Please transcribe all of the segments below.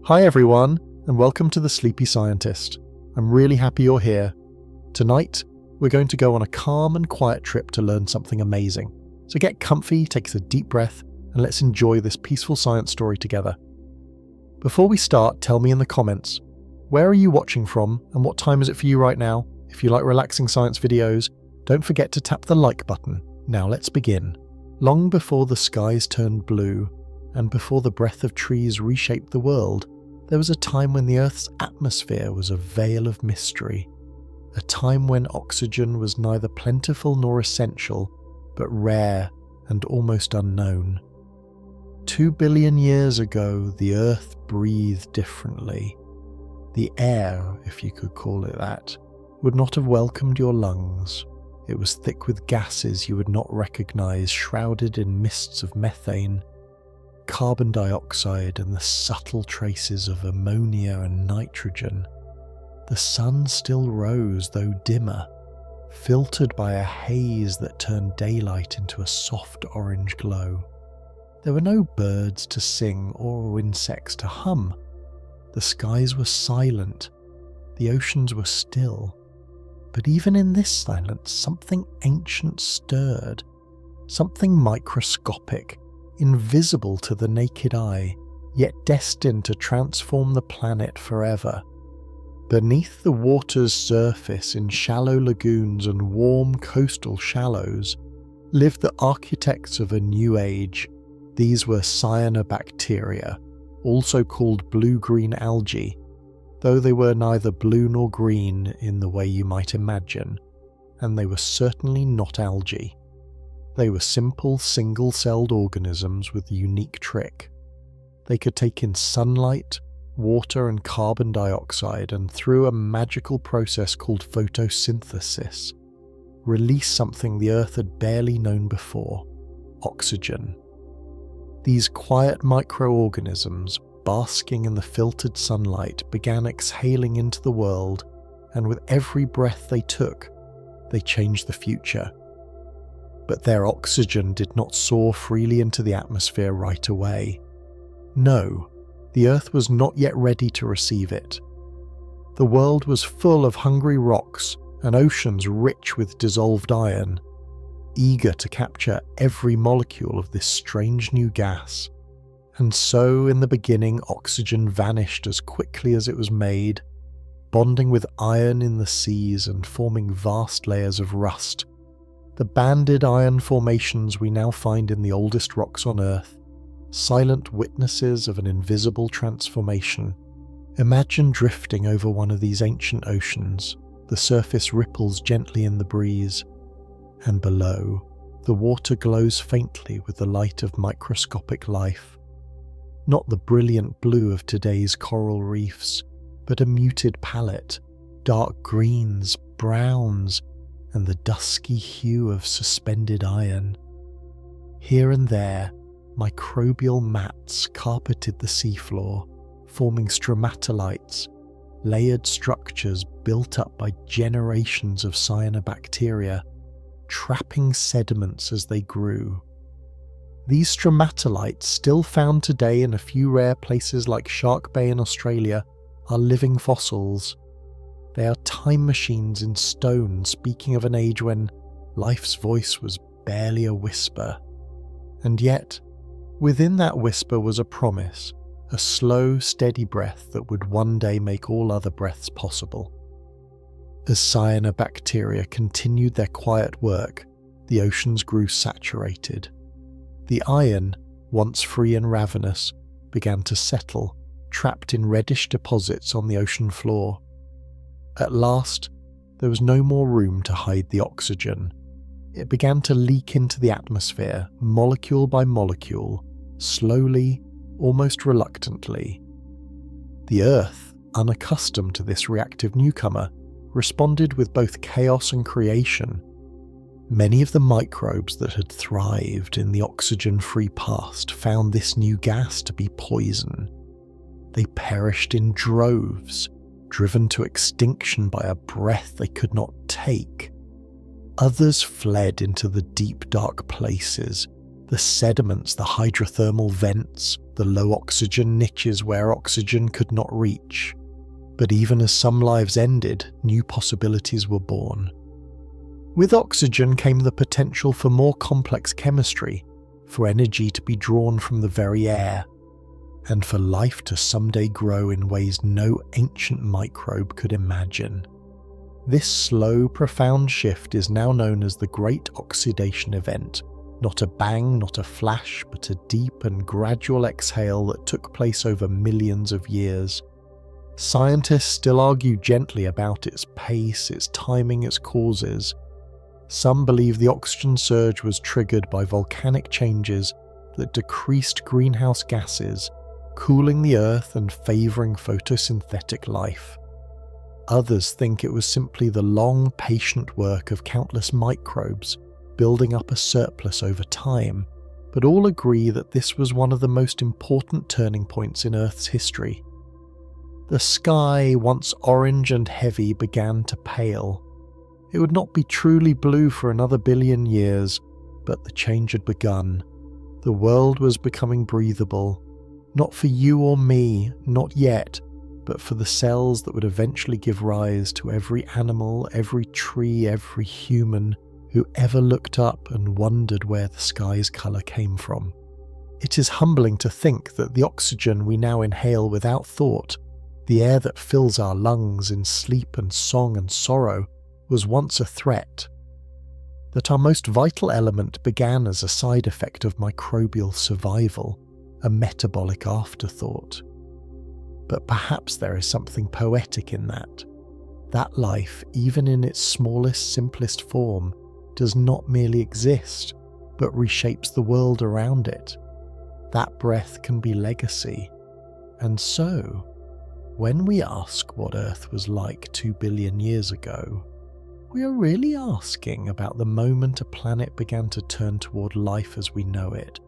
Hi everyone, and welcome to The Sleepy Scientist. I'm really happy you're here. Tonight, we're going to go on a calm and quiet trip to learn something amazing. So get comfy, take a deep breath, and let's enjoy this peaceful science story together. Before we start, tell me in the comments, where are you watching from and what time is it for you right now? If you like relaxing science videos, don't forget to tap the like button. Now let's begin. Long before the skies turned blue, and before the breath of trees reshaped the world, there was a time when the Earth's atmosphere was a veil of mystery. A time when oxygen was neither plentiful nor essential, but rare and almost unknown. 2 billion years ago, the Earth breathed differently. The air, if you could call it that, would not have welcomed your lungs. It was thick with gases you would not recognize, shrouded in mists of methane, carbon dioxide, and the subtle traces of ammonia and nitrogen. The sun still rose, though dimmer, filtered by a haze that turned daylight into a soft orange glow. There were no birds to sing or insects to hum. The skies were silent, the oceans were still. But even in this silence, something ancient stirred, something microscopic, invisible to the naked eye, yet destined to transform the planet forever. Beneath the water's surface, in shallow lagoons and warm coastal shallows, lived the architects of a new age. These were cyanobacteria, also called blue-green algae, though they were neither blue nor green in the way you might imagine, and they were certainly not algae. They were simple, single-celled organisms with a unique trick. They could take in sunlight, water and carbon dioxide, and through a magical process called photosynthesis, release something the Earth had barely known before: oxygen. These quiet microorganisms, basking in the filtered sunlight, began exhaling into the world, and with every breath they took, they changed the future. But their oxygen did not soar freely into the atmosphere right away. No, the Earth was not yet ready to receive it. The world was full of hungry rocks and oceans rich with dissolved iron, eager to capture every molecule of this strange new gas. And so, in the beginning, oxygen vanished as quickly as it was made, bonding with iron in the seas and forming vast layers of rust. The banded iron formations we now find in the oldest rocks on Earth, silent witnesses of an invisible transformation. Imagine drifting over one of these ancient oceans. The surface ripples gently in the breeze, and below, the water glows faintly with the light of microscopic life. Not the brilliant blue of today's coral reefs, but a muted palette, dark greens, browns, and the dusky hue of suspended iron. Here and there, microbial mats carpeted the seafloor, forming stromatolites, layered structures built up by generations of cyanobacteria, trapping sediments as they grew. These stromatolites, still found today in a few rare places like Shark Bay in Australia, are living fossils. They are time machines in stone, speaking of an age when life's voice was barely a whisper. And yet, within that whisper was a promise, a slow, steady breath that would one day make all other breaths possible. As cyanobacteria continued their quiet work, the oceans grew saturated. The iron, once free and ravenous, began to settle, trapped in reddish deposits on the ocean floor. At last, there was no more room to hide the oxygen. It began to leak into the atmosphere, molecule by molecule, slowly, almost reluctantly. The Earth, unaccustomed to this reactive newcomer, responded with both chaos and creation. Many of the microbes that had thrived in the oxygen-free past found this new gas to be poison. They perished in droves, driven to extinction by a breath they could not take. Others fled into the deep dark places, the sediments, the hydrothermal vents, the low oxygen niches where oxygen could not reach. But even as some lives ended, new possibilities were born. With oxygen came the potential for more complex chemistry, for energy to be drawn from the very air, and for life to someday grow in ways no ancient microbe could imagine. This slow, profound shift is now known as the Great Oxidation Event. Not a bang, not a flash, but a deep and gradual exhale that took place over millions of years. Scientists still argue gently about its pace, its timing, its causes. Some believe the oxygen surge was triggered by volcanic changes that decreased greenhouse gases, cooling the Earth and favouring photosynthetic life. Others think it was simply the long, patient work of countless microbes, building up a surplus over time, but all agree that this was one of the most important turning points in Earth's history. The sky, once orange and heavy, began to pale. It would not be truly blue for another billion years, but the change had begun. The world was becoming breathable, not for you or me, not yet, but for the cells that would eventually give rise to every animal, every tree, every human who ever looked up and wondered where the sky's colour came from. It is humbling to think that the oxygen we now inhale without thought, the air that fills our lungs in sleep and song and sorrow, was once a threat. That our most vital element began as a side effect of microbial survival, a metabolic afterthought. But perhaps there is something poetic in that. That life, even in its smallest, simplest form, does not merely exist, but reshapes the world around it. That breath can be legacy. And so, when we ask what Earth was like 2 billion years ago, we are really asking about the moment a planet began to turn toward life as we know it.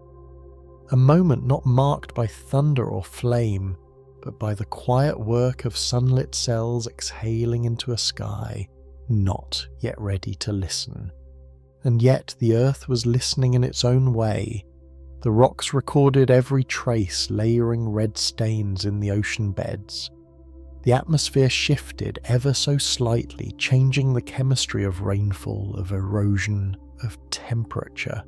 A moment not marked by thunder or flame, but by the quiet work of sunlit cells exhaling into a sky, not yet ready to listen. And yet the Earth was listening in its own way. The rocks recorded every trace, layering red stains in the ocean beds. The atmosphere shifted ever so slightly, changing the chemistry of rainfall, of erosion, of temperature.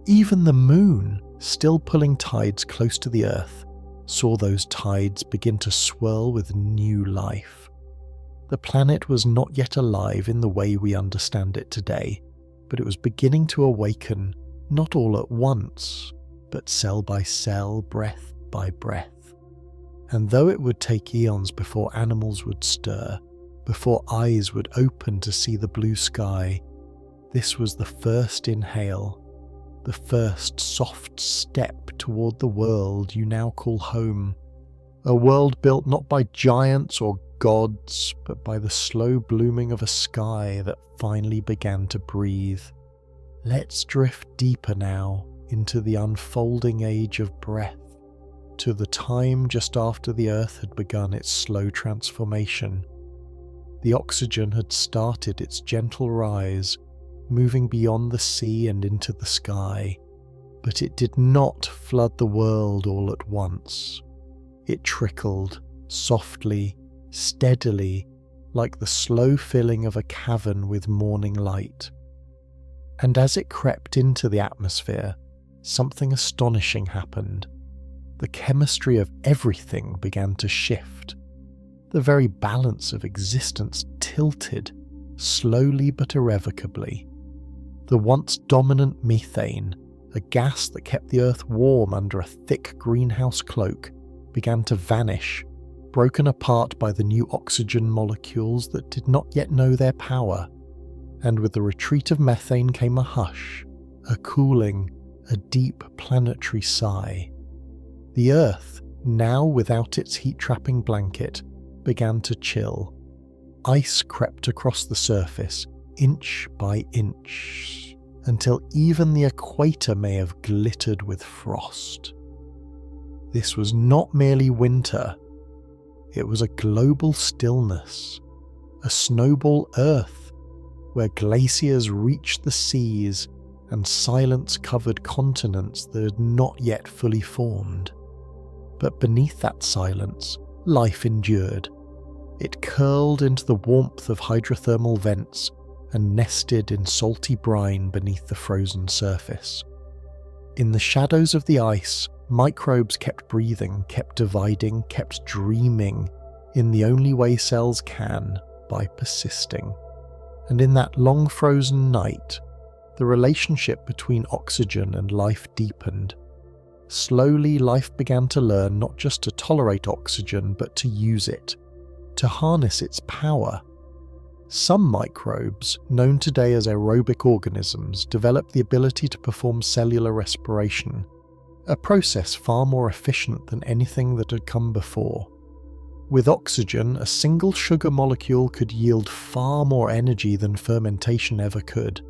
Even the moon, still pulling tides close to the Earth, saw those tides begin to swirl with new life. The planet was not yet alive in the way we understand it today, but it was beginning to awaken, not all at once, but cell by cell, breath by breath. And though it would take eons before animals would stir, before eyes would open to see the blue sky, this was the first inhale, the first soft step toward the world you now call home. A world built not by giants or gods, but by the slow blooming of a sky that finally began to breathe. Let's drift deeper now into the unfolding age of breath, to the time just after the Earth had begun its slow transformation. The oxygen had started its gentle rise, moving beyond the sea and into the sky, but it did not flood the world all at once. It trickled, softly, steadily, like the slow filling of a cavern with morning light. And as it crept into the atmosphere, something astonishing happened. The chemistry of everything began to shift. The very balance of existence tilted, slowly but irrevocably. The once dominant methane, a gas that kept the Earth warm under a thick greenhouse cloak, began to vanish, broken apart by the new oxygen molecules that did not yet know their power. And with the retreat of methane came a hush, a cooling, a deep planetary sigh. The Earth, now without its heat-trapping blanket, began to chill. Ice crept across the surface, inch by inch, until even the equator may have glittered with frost. This was not merely winter, it was a global stillness, a snowball Earth, where glaciers reached the seas and silence covered continents that had not yet fully formed. But beneath that silence, life endured. It curled into the warmth of hydrothermal vents and nested in salty brine beneath the frozen surface. In the shadows of the ice, microbes kept breathing, kept dividing, kept dreaming, in the only way cells can, by persisting. And in that long frozen night, the relationship between oxygen and life deepened. Slowly, life began to learn not just to tolerate oxygen, but to use it, to harness its power. Some microbes, known today as aerobic organisms, developed the ability to perform cellular respiration, a process far more efficient than anything that had come before. With oxygen, a single sugar molecule could yield far more energy than fermentation ever could.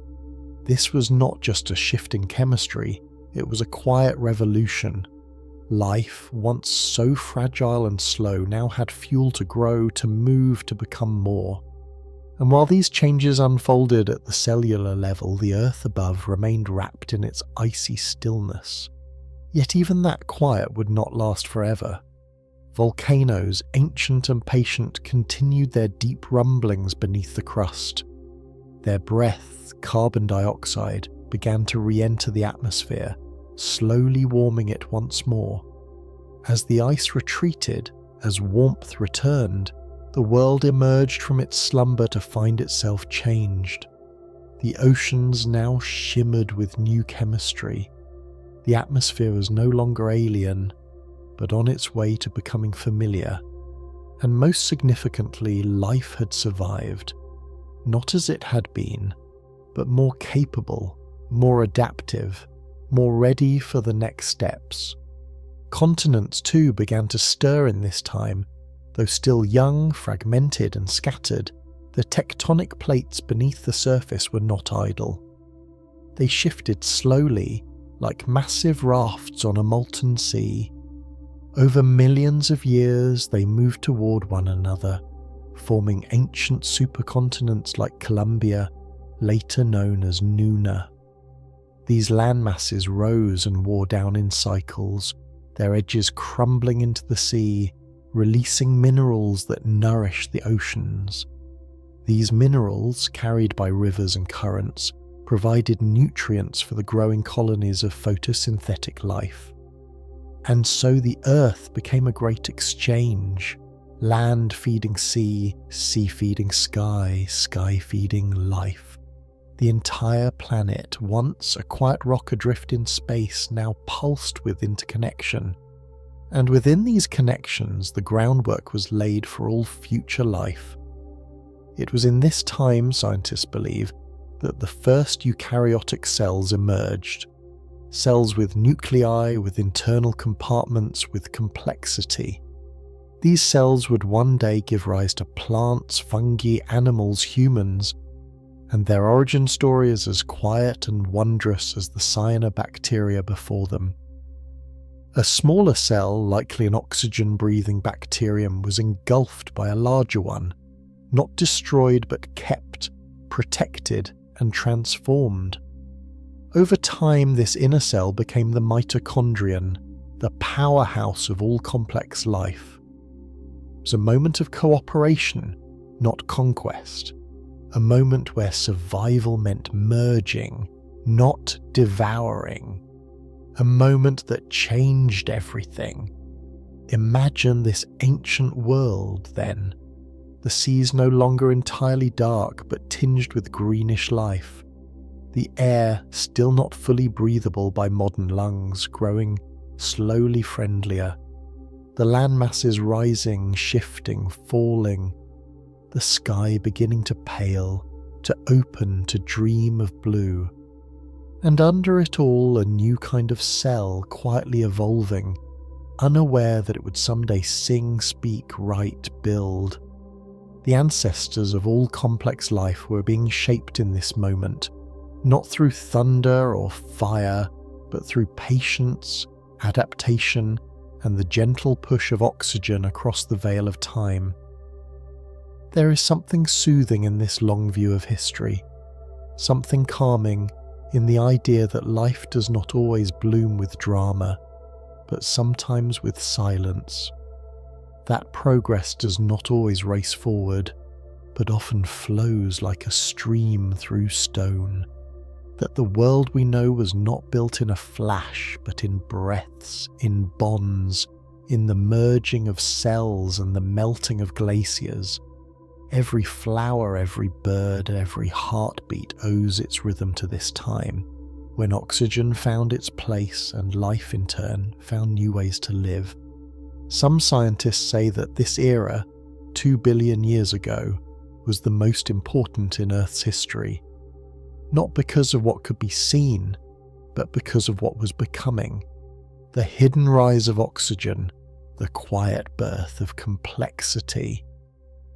This was not just a shift in chemistry, it was a quiet revolution. Life, once so fragile and slow, now had fuel to grow, to move, to become more. And while these changes unfolded at the cellular level, the earth above remained wrapped in its icy stillness. Yet even that quiet would not last forever. Volcanoes, ancient and patient, continued their deep rumblings beneath the crust. Their breath, carbon dioxide, began to re-enter the atmosphere, slowly warming it once more. As the ice retreated, as warmth returned, the world emerged from its slumber to find itself changed. The oceans now shimmered with new chemistry. The atmosphere was no longer alien, but on its way to becoming familiar. And most significantly, life had survived, not as it had been, but more capable, more adaptive, more ready for the next steps. Continents too began to stir in this time. Though still young, fragmented and scattered, the tectonic plates beneath the surface were not idle. They shifted slowly, like massive rafts on a molten sea. Over millions of years they moved toward one another, forming ancient supercontinents like Columbia, later known as Nuna. These landmasses rose and wore down in cycles, their edges crumbling into the sea, releasing minerals that nourish the oceans. These minerals, carried by rivers and currents, provided nutrients for the growing colonies of photosynthetic life. And so the earth became a great exchange, land feeding sea, sea feeding sky, sky feeding life. The entire planet, once a quiet rock adrift in space, now pulsed with interconnection. And within these connections, the groundwork was laid for all future life. It was in this time, scientists believe, that the first eukaryotic cells emerged. Cells with nuclei, with internal compartments, with complexity. These cells would one day give rise to plants, fungi, animals, humans, and their origin story is as quiet and wondrous as the cyanobacteria before them. A smaller cell, likely an oxygen-breathing bacterium, was engulfed by a larger one, not destroyed but kept, protected, and transformed. Over time, this inner cell became the mitochondrion, the powerhouse of all complex life. It was a moment of cooperation, not conquest. A moment where survival meant merging, not devouring. A moment that changed everything. Imagine this ancient world then. The seas no longer entirely dark but tinged with greenish life. The air still not fully breathable by modern lungs, growing slowly friendlier. The landmasses rising, shifting, falling. The sky beginning to pale, to open, to dream of blue. And under it all, a new kind of cell quietly evolving, unaware that it would someday sing, speak, write, build. The ancestors of all complex life were being shaped in this moment, not through thunder or fire, but through patience, adaptation, and the gentle push of oxygen across the veil of time. There is something soothing in this long view of history, something calming in the idea that life does not always bloom with drama. but sometimes with silence. That progress does not always race forward, but often flows like a stream through stone. That the world we know was not built in a flash, but in breaths, in bonds, in the merging of cells and the melting of glaciers. Every flower, every bird, every heartbeat owes its rhythm to this time, when oxygen found its place and life in turn found new ways to live. Some scientists say that this era, 2 billion years ago, was the most important in Earth's history, not because of what could be seen, but because of what was becoming. The hidden rise of oxygen, the quiet birth of complexity,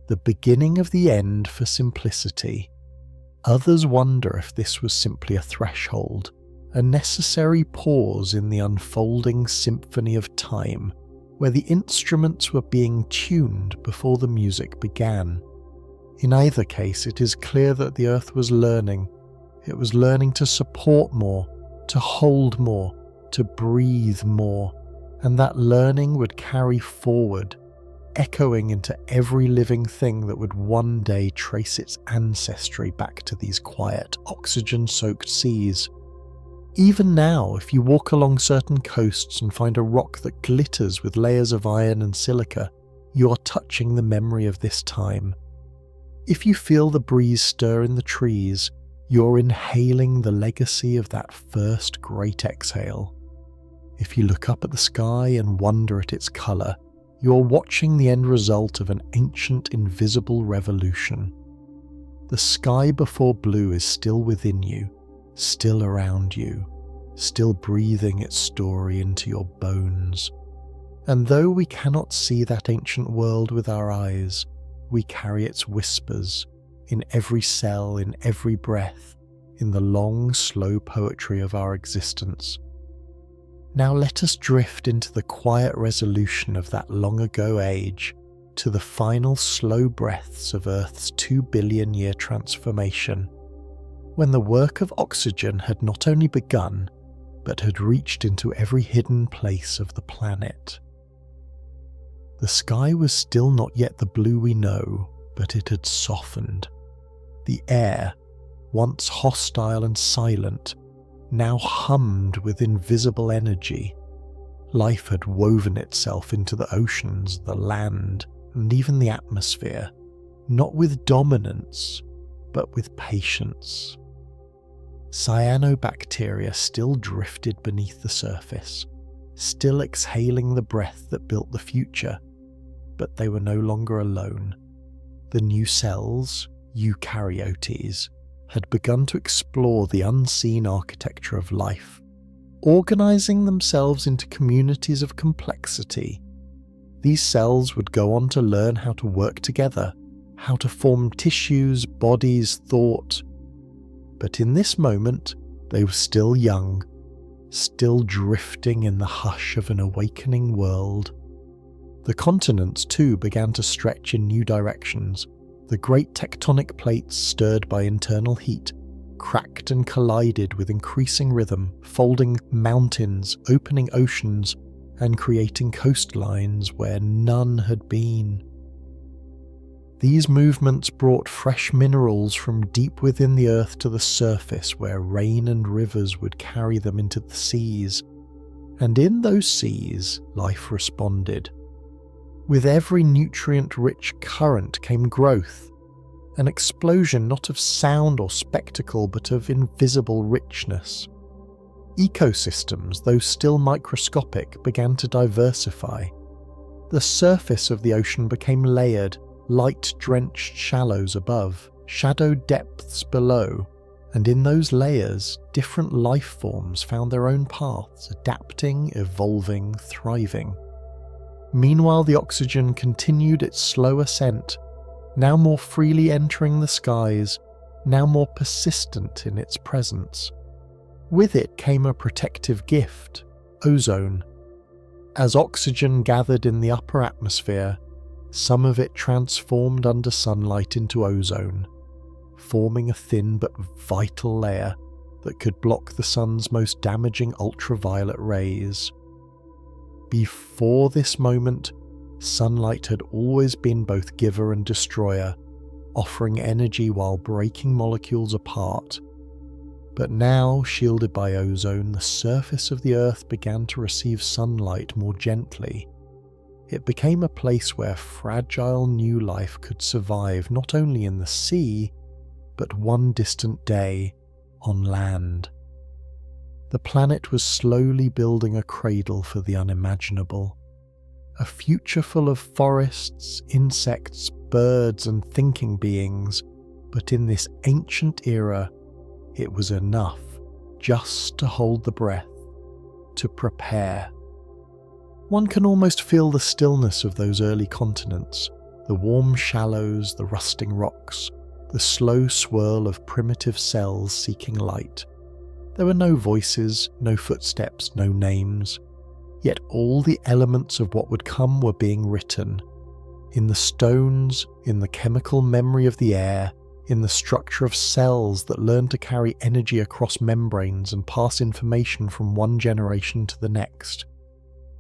the beginning of the end for simplicity. Others wonder if this was simply a threshold, a necessary pause in the unfolding symphony of time, where the instruments were being tuned before the music began. In either case, it is clear that the Earth was learning. It was learning to support more, to hold more, to breathe more, and that learning would carry forward, echoing into every living thing that would one day trace its ancestry back to these quiet, oxygen-soaked seas. Even now, if you walk along certain coasts and find a rock that glitters with layers of iron and silica, you are touching the memory of this time. If you feel the breeze stir in the trees, you're inhaling the legacy of that first great exhale. If you look up at the sky and wonder at its colour, you're watching the end result of an ancient invisible revolution. The sky before blue is still within you, still around you, still breathing its story into your bones. And though we cannot see that ancient world with our eyes, we carry its whispers in every cell, in every breath, in the long, slow poetry of our existence. Now let us drift into the quiet resolution of that long ago age, to the final slow breaths of Earth's 2 billion year transformation, when the work of oxygen had not only begun, but had reached into every hidden place of the planet. The sky was still not yet the blue we know, but it had softened. The air, once hostile and silent, now hummed with invisible energy. Life had woven itself into the oceans, the land, and even the atmosphere, not with dominance, but with patience. Cyanobacteria still drifted beneath the surface, still exhaling the breath that built the future, but they were no longer alone. The new cells, eukaryotes, had begun to explore the unseen architecture of life, organizing themselves into communities of complexity. These cells would go on to learn how to work together, how to form tissues, bodies, thought. But in this moment, they were still young, still drifting in the hush of an awakening world. The continents too began to stretch in new directions. The great tectonic plates, stirred by internal heat, cracked and collided with increasing rhythm, folding mountains, opening oceans, and creating coastlines where none had been. These movements brought fresh minerals from deep within the earth to the surface, where rain and rivers would carry them into the seas. And in those seas, life responded. With every nutrient-rich current came growth, an explosion not of sound or spectacle but of invisible richness. Ecosystems, though still microscopic, began to diversify. The surface of the ocean became layered, light-drenched shallows above, shadowed depths below, and in those layers, different life forms found their own paths, adapting, evolving, thriving. Meanwhile, the oxygen continued its slow ascent, now more freely entering the skies, now more persistent in its presence. With it came a protective gift, ozone. As oxygen gathered in the upper atmosphere, some of it transformed under sunlight into ozone, forming a thin but vital layer that could block the sun's most damaging ultraviolet rays. Before this moment, sunlight had always been both giver and destroyer, offering energy while breaking molecules apart. But now, shielded by ozone, the surface of the Earth began to receive sunlight more gently. It became a place where fragile new life could survive not only in the sea, but one distant day on land. The planet was slowly building a cradle for the unimaginable. A future full of forests, insects, birds, and thinking beings, but in this ancient era, it was enough just to hold the breath, to prepare. One can almost feel the stillness of those early continents, the warm shallows, the rusting rocks, the slow swirl of primitive cells seeking light. There were no voices, no footsteps, no names, yet all the elements of what would come were being written. In the stones, in the chemical memory of the air, in the structure of cells that learn to carry energy across membranes and pass information from one generation to the next.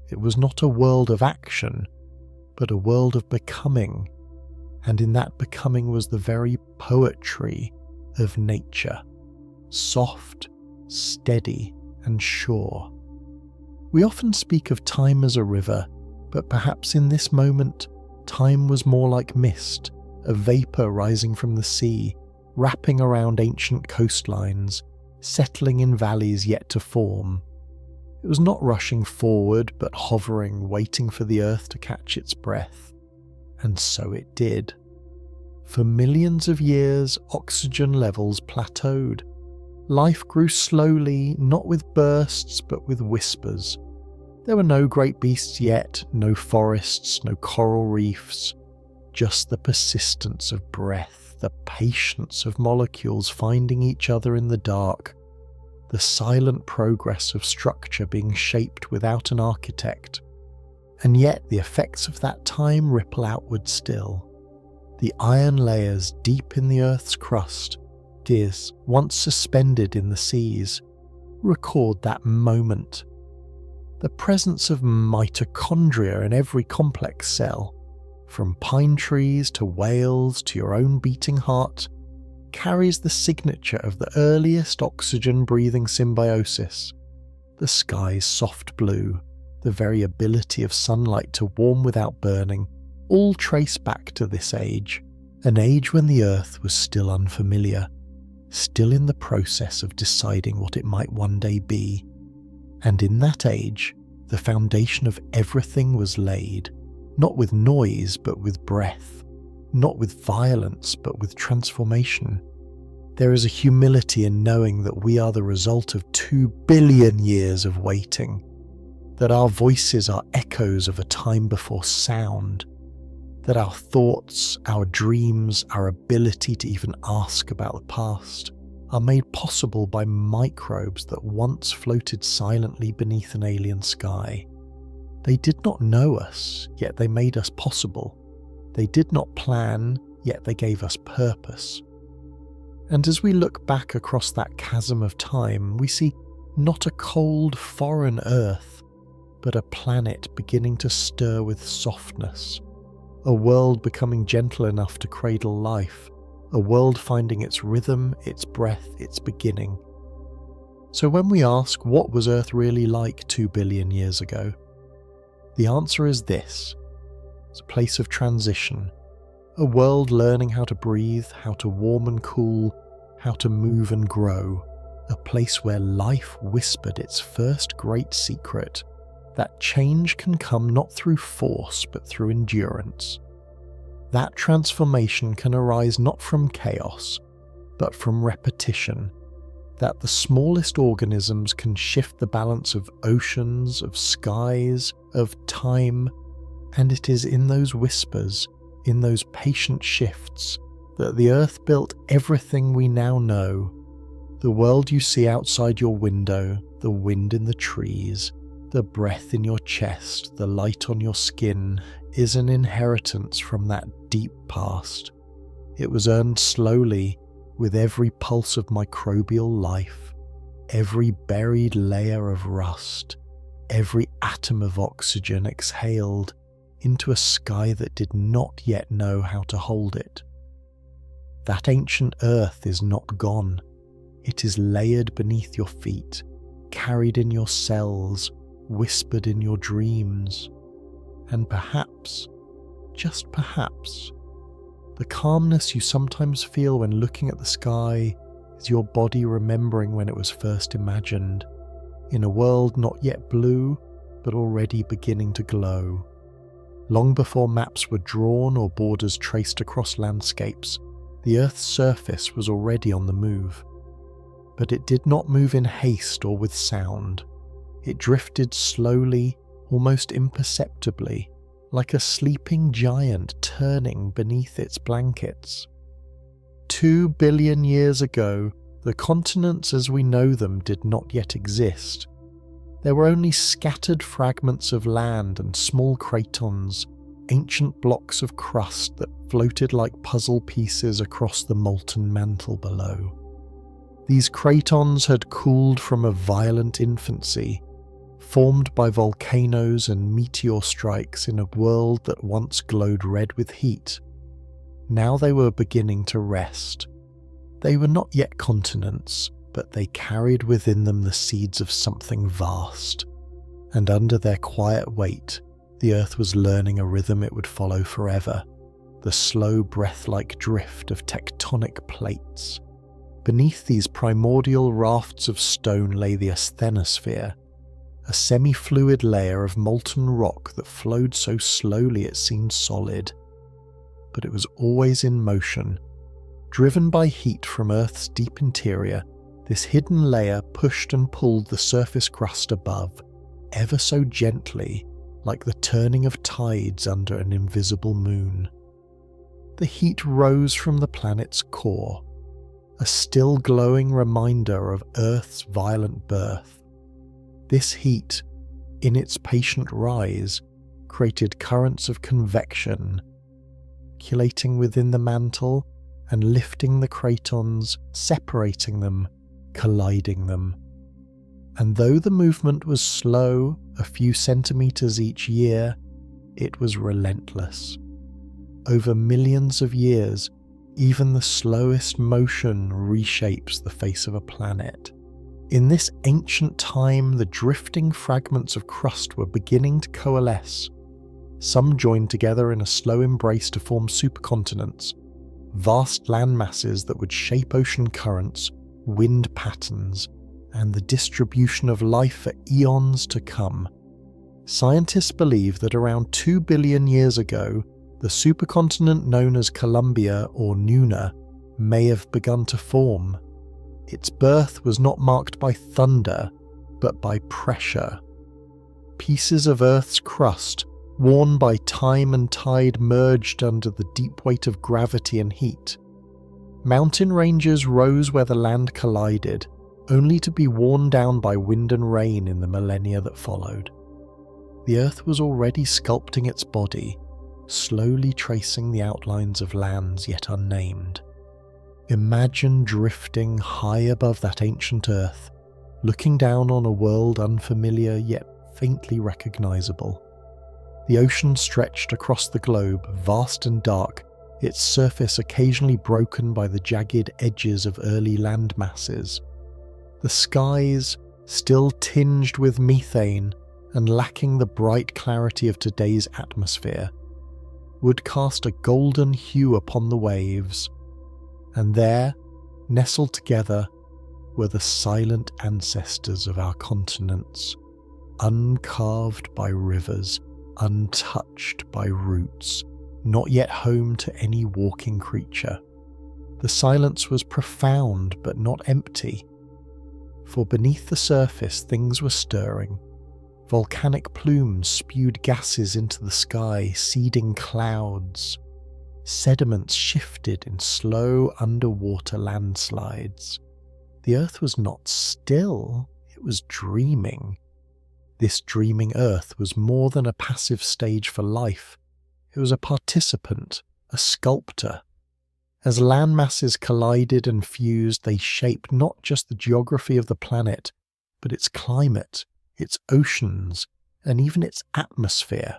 It was not a world of action, but a world of becoming, and in that becoming was the very poetry of nature, soft, steady, and sure. We often speak of time as a river, but perhaps in this moment, time was more like mist, a vapour rising from the sea, wrapping around ancient coastlines, settling in valleys yet to form. It was not rushing forward, but hovering, waiting for the earth to catch its breath. And so it did. For millions of years, oxygen levels plateaued. Life grew slowly, not with bursts, but with whispers. There were no great beasts yet, no forests, no coral reefs, just the persistence of breath, the patience of molecules finding each other in the dark, the silent progress of structure being shaped without an architect. And yet the effects of that time ripple outward still. The iron layers deep in the Earth's crust, ideas once suspended in the seas, record that moment. The presence of mitochondria in every complex cell, from pine trees to whales to your own beating heart, carries the signature of the earliest oxygen-breathing symbiosis. The sky's soft blue, the very ability of sunlight to warm without burning, all trace back to this age, an age when the Earth was still unfamiliar, still in the process of deciding what it might one day be. And in that age, the foundation of everything was laid, not with noise but with breath, not with violence but with transformation. There is a humility in knowing that we are the result of 2 billion years of waiting, that our voices are echoes of a time before sound, that our thoughts, our dreams, our ability to even ask about the past are made possible by microbes that once floated silently beneath an alien sky. They did not know us, yet they made us possible. They did not plan, yet they gave us purpose. And as we look back across that chasm of time, we see not a cold, foreign Earth, but a planet beginning to stir with softness, a world becoming gentle enough to cradle life, a world finding its rhythm, its breath, its beginning. So when we ask what was Earth really like 2 billion years ago, the answer is this. It's a place of transition, a world learning how to breathe, how to warm and cool, how to move and grow, a place where life whispered its first great secret, that change can come not through force but through endurance. That transformation can arise not from chaos, but from repetition, that the smallest organisms can shift the balance of oceans, of skies, of time, and it is in those whispers, in those patient shifts, that the Earth built everything we now know. The world you see outside your window, the wind in the trees, the breath in your chest, the light on your skin, is an inheritance from that deep past. It was earned slowly with every pulse of microbial life, every buried layer of rust, every atom of oxygen exhaled into a sky that did not yet know how to hold it. That ancient earth is not gone. It is layered beneath your feet, carried in your cells, whispered in your dreams. And perhaps, just perhaps, the calmness you sometimes feel when looking at the sky is your body remembering when it was first imagined, in a world not yet blue, but already beginning to glow. Long before maps were drawn or borders traced across landscapes, the Earth's surface was already on the move. But it did not move in haste or with sound. It drifted slowly, almost imperceptibly, like a sleeping giant turning beneath its blankets. 2 billion years ago, the continents as we know them did not yet exist. There were only scattered fragments of land and small cratons, ancient blocks of crust that floated like puzzle pieces across the molten mantle below. These cratons had cooled from a violent infancy, formed by volcanoes and meteor strikes in a world that once glowed red with heat. Now they were beginning to rest. They were not yet continents, but they carried within them the seeds of something vast. And under their quiet weight, the earth was learning a rhythm it would follow forever, the slow breath-like drift of tectonic plates. Beneath these primordial rafts of stone lay the asthenosphere, a semi-fluid layer of molten rock that flowed so slowly it seemed solid. But it was always in motion. Driven by heat from Earth's deep interior, this hidden layer pushed and pulled the surface crust above, ever so gently, like the turning of tides under an invisible moon. The heat rose from the planet's core, a still glowing reminder of Earth's violent birth. This heat, in its patient rise, created currents of convection, circulating within the mantle and lifting the cratons, separating them, colliding them. And though the movement was slow, a few centimeters each year, it was relentless. Over millions of years, even the slowest motion reshapes the face of a planet. In this ancient time, the drifting fragments of crust were beginning to coalesce. Some joined together in a slow embrace to form supercontinents, vast landmasses that would shape ocean currents, wind patterns, and the distribution of life for eons to come. Scientists believe that around 2 billion years ago, the supercontinent known as Columbia or Nuna may have begun to form. Its birth was not marked by thunder, but by pressure. Pieces of Earth's crust, worn by time and tide, merged under the deep weight of gravity and heat. Mountain ranges rose where the land collided, only to be worn down by wind and rain in the millennia that followed. The Earth was already sculpting its body, slowly tracing the outlines of lands yet unnamed. Imagine drifting high above that ancient Earth, looking down on a world unfamiliar yet faintly recognizable. The ocean stretched across the globe, vast and dark, its surface occasionally broken by the jagged edges of early land masses. The skies, still tinged with methane and lacking the bright clarity of today's atmosphere, would cast a golden hue upon the waves, and there, nestled together, were the silent ancestors of our continents, uncarved by rivers, untouched by roots, not yet home to any walking creature. The silence was profound but not empty, for beneath the surface things were stirring. Volcanic plumes spewed gases into the sky, seeding clouds. Sediments shifted in slow underwater landslides. The Earth was not still, it was dreaming. This dreaming Earth was more than a passive stage for life. It was a participant, a sculptor. As land masses collided and fused, they shaped not just the geography of the planet, but its climate, its oceans, and even its atmosphere.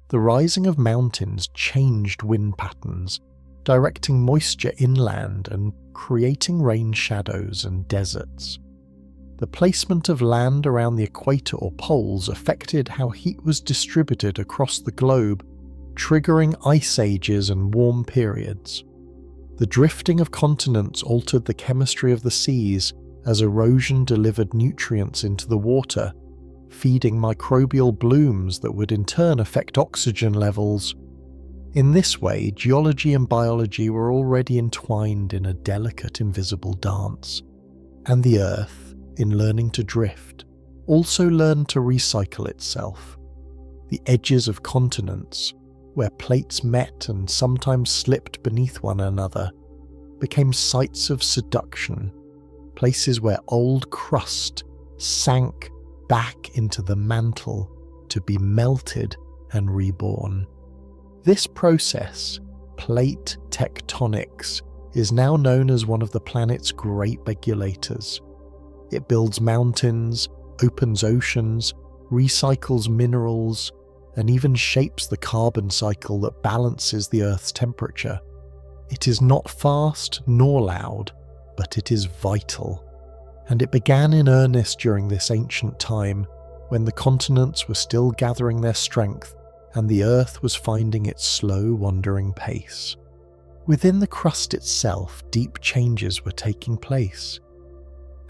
The rising of mountains changed wind patterns, directing moisture inland and creating rain shadows and deserts. The placement of land around the equator or poles affected how heat was distributed across the globe, triggering ice ages and warm periods. The drifting of continents altered the chemistry of the seas as erosion delivered nutrients into the water, feeding microbial blooms that would in turn affect oxygen levels. In this way, geology and biology were already entwined in a delicate invisible dance, and the Earth, in learning to drift, also learned to recycle itself. The edges of continents, where plates met and sometimes slipped beneath one another, became sites of seduction, places where old crust sank back into the mantle to be melted and reborn. This process, plate tectonics, is now known as one of the planet's great regulators. It builds mountains, opens oceans, recycles minerals, and even shapes the carbon cycle that balances the Earth's temperature. It is not fast nor loud, but it is vital. And it began in earnest during this ancient time, when the continents were still gathering their strength and the Earth was finding its slow wandering pace. Within the crust itself, deep changes were taking place.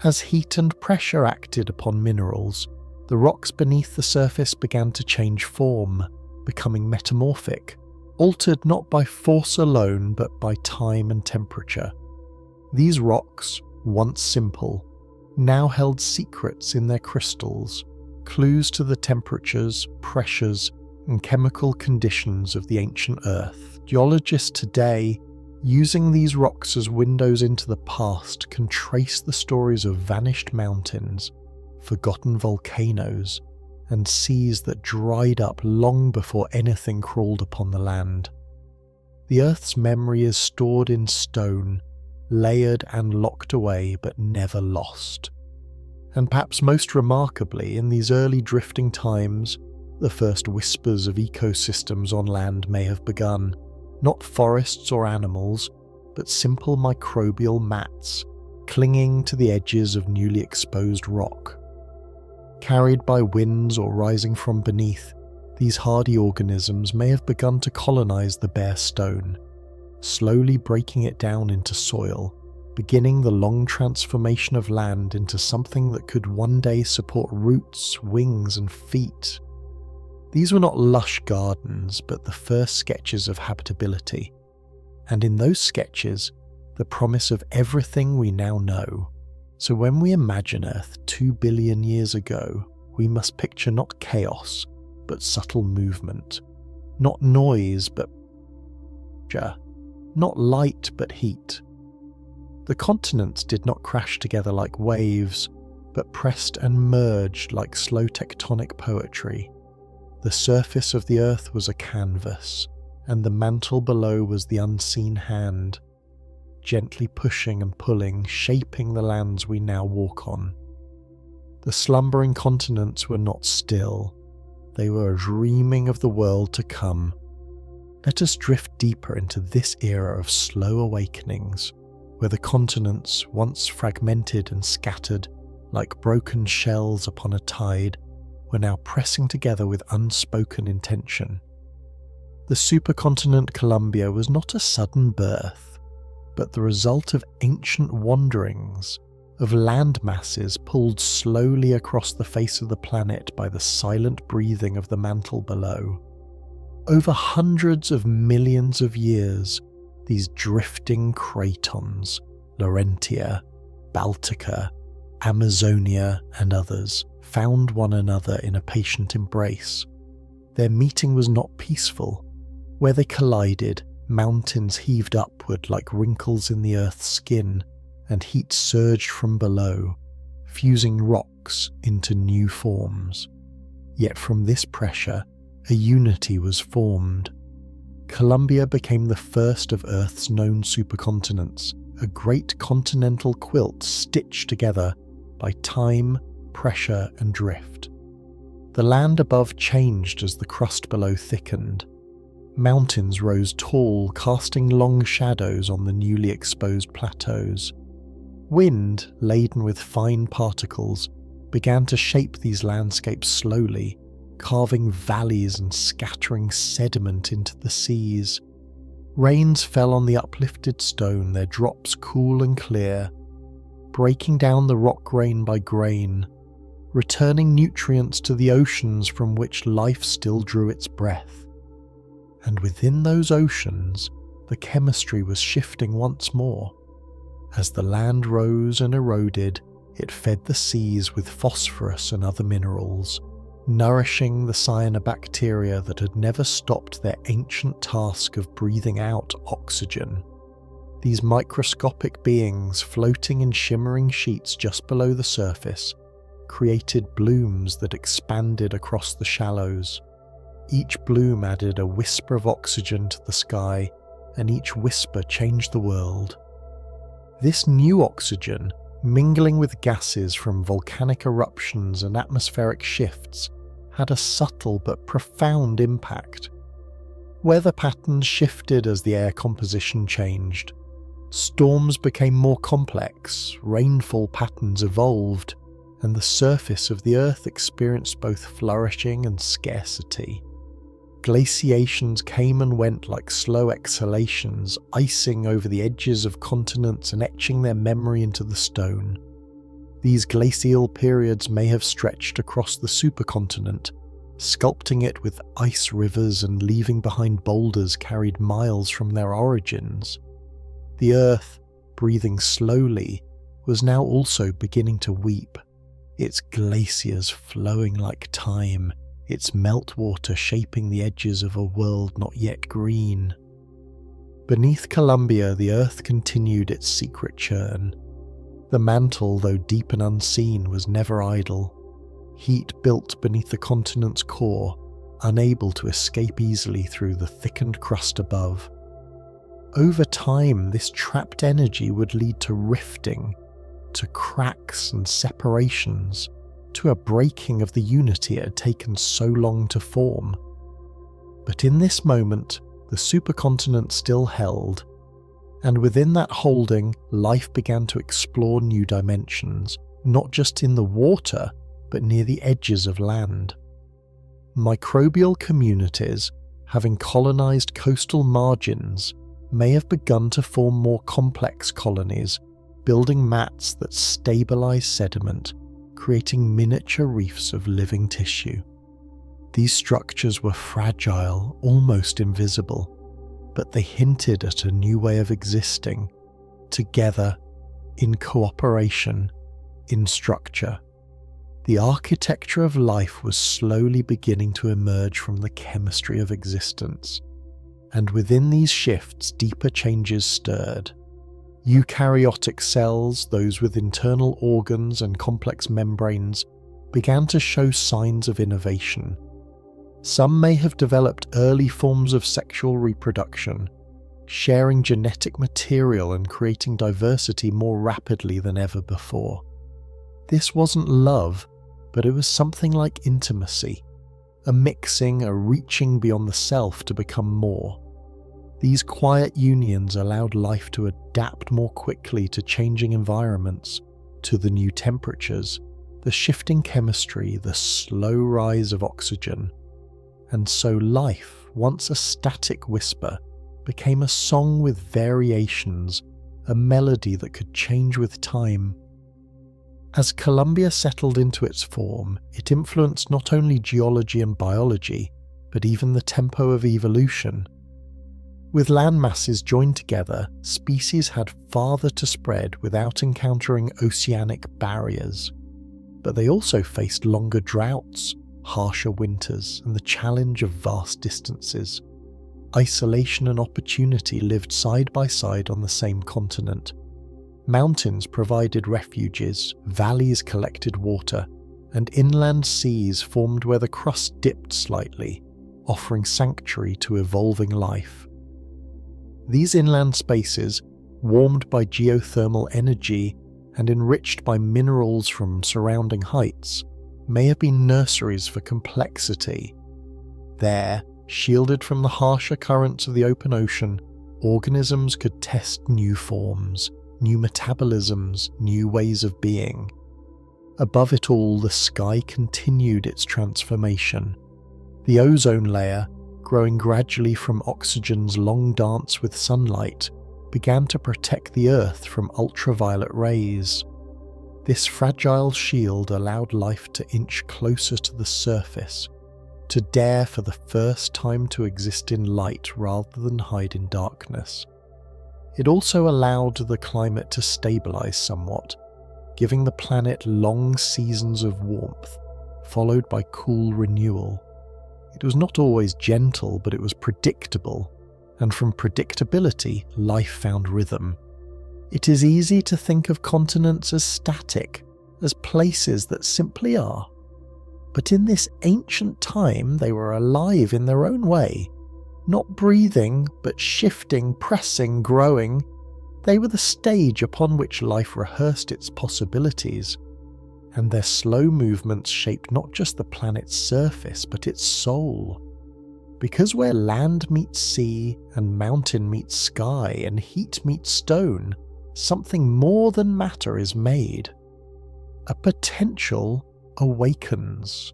As heat and pressure acted upon minerals, the rocks beneath the surface began to change form, becoming metamorphic, altered not by force alone but by time and temperature. These rocks, once simple, now held secrets in their crystals, clues to the temperatures, pressures, and chemical conditions of the ancient Earth. Geologists today, using these rocks as windows into the past, can trace the stories of vanished mountains, forgotten volcanoes, and seas that dried up long before anything crawled upon the land. The Earth's memory is stored in stone, layered and locked away but never lost. And perhaps most remarkably, in these early drifting times, the first whispers of ecosystems on land may have begun, not forests or animals, but simple microbial mats, clinging to the edges of newly exposed rock. Carried by winds or rising from beneath, these hardy organisms may have begun to colonize the bare stone, slowly breaking it down into soil, beginning the long transformation of land into something that could one day support roots, wings, and feet. These were not lush gardens, but the first sketches of habitability, and in those sketches, the promise of everything we now know. So when we imagine Earth 2 billion years ago, we must picture not chaos, but subtle movement, not noise, but not light, but heat. The continents did not crash together like waves, but pressed and merged like slow tectonic poetry. The surface of the Earth was a canvas, and the mantle below was the unseen hand, gently pushing and pulling, shaping the lands we now walk on. The slumbering continents were not still. They were dreaming of the world to come. Let us drift deeper into this era of slow awakenings, where the continents, once fragmented and scattered like broken shells upon a tide, were now pressing together with unspoken intention. The supercontinent Columbia was not a sudden birth, but the result of ancient wanderings, of land masses pulled slowly across the face of the planet by the silent breathing of the mantle below. Over hundreds of millions of years, these drifting cratons, Laurentia, Baltica, Amazonia, and others, found one another in a patient embrace. Their meeting was not peaceful. Where they collided, mountains heaved upward like wrinkles in the Earth's skin, and heat surged from below, fusing rocks into new forms. Yet from this pressure, a unity was formed. Columbia became the first of Earth's known supercontinents, a great continental quilt stitched together by time, pressure and drift. The land above changed as the crust below thickened. Mountains rose tall, casting long shadows on the newly exposed plateaus. Wind, laden with fine particles, began to shape these landscapes slowly, carving valleys and scattering sediment into the seas. Rains fell on the uplifted stone, their drops cool and clear, breaking down the rock grain by grain, returning nutrients to the oceans from which life still drew its breath. And within those oceans, the chemistry was shifting once more. As the land rose and eroded, it fed the seas with phosphorus and other minerals, nourishing the cyanobacteria that had never stopped their ancient task of breathing out oxygen. These microscopic beings, floating in shimmering sheets just below the surface, created blooms that expanded across the shallows. Each bloom added a whisper of oxygen to the sky, and each whisper changed the world. This new oxygen, mingling with gases from volcanic eruptions and atmospheric shifts, had a subtle but profound impact. Weather patterns shifted as the air composition changed. Storms became more complex, rainfall patterns evolved, and the surface of the Earth experienced both flourishing and scarcity. Glaciations came and went like slow exhalations, icing over the edges of continents and etching their memory into the stone. These glacial periods may have stretched across the supercontinent, sculpting it with ice rivers and leaving behind boulders carried miles from their origins. The Earth, breathing slowly, was now also beginning to weep, its glaciers flowing like time, its meltwater shaping the edges of a world not yet green. Beneath Columbia, the Earth continued its secret churn. The mantle, though deep and unseen, was never idle. Heat built beneath the continent's core, unable to escape easily through the thickened crust above. Over time, this trapped energy would lead to rifting, to cracks and separations, to a breaking of the unity it had taken so long to form. But in this moment, the supercontinent still held, and within that holding, life began to explore new dimensions, not just in the water, but near the edges of land. Microbial communities, having colonized coastal margins, may have begun to form more complex colonies, building mats that stabilize sediment, creating miniature reefs of living tissue. These structures were fragile, almost invisible, but they hinted at a new way of existing, together, in cooperation, in structure. The architecture of life was slowly beginning to emerge from the chemistry of existence, and within these shifts deeper changes stirred. Eukaryotic cells, those with internal organs and complex membranes, began to show signs of innovation. Some may have developed early forms of sexual reproduction, sharing genetic material and creating diversity more rapidly than ever before. This wasn't love, but it was something like intimacy, a mixing, a reaching beyond the self to become more. These quiet unions allowed life to adapt more quickly to changing environments, to the new temperatures, the shifting chemistry, the slow rise of oxygen. And so life, once a static whisper, became a song with variations, a melody that could change with time. As Columbia settled into its form, it influenced not only geology and biology, but even the tempo of evolution. With land masses joined together, species had farther to spread without encountering oceanic barriers. But they also faced longer droughts, harsher winters, and the challenge of vast distances. Isolation and opportunity lived side by side on the same continent. Mountains provided refuges, valleys collected water, and inland seas formed where the crust dipped slightly, offering sanctuary to evolving life. These inland spaces, warmed by geothermal energy, and enriched by minerals from surrounding heights, may have been nurseries for complexity. There, shielded from the harsher currents of the open ocean, organisms could test new forms, new metabolisms, new ways of being. Above it all, the sky continued its transformation. The ozone layer, growing gradually from oxygen's long dance with sunlight, began to protect the Earth from ultraviolet rays. This fragile shield allowed life to inch closer to the surface, to dare for the first time to exist in light rather than hide in darkness. It also allowed the climate to stabilize somewhat, giving the planet long seasons of warmth, followed by cool renewal. It was not always gentle, but it was predictable, and from predictability, life found rhythm. It is easy to think of continents as static, as places that simply are. But in this ancient time, they were alive in their own way, not breathing, but shifting, pressing, growing. They were the stage upon which life rehearsed its possibilities, and their slow movements shaped not just the planet's surface, but its soul. Because where land meets sea, and mountain meets sky, and heat meets stone, something more than matter is made. A potential awakens.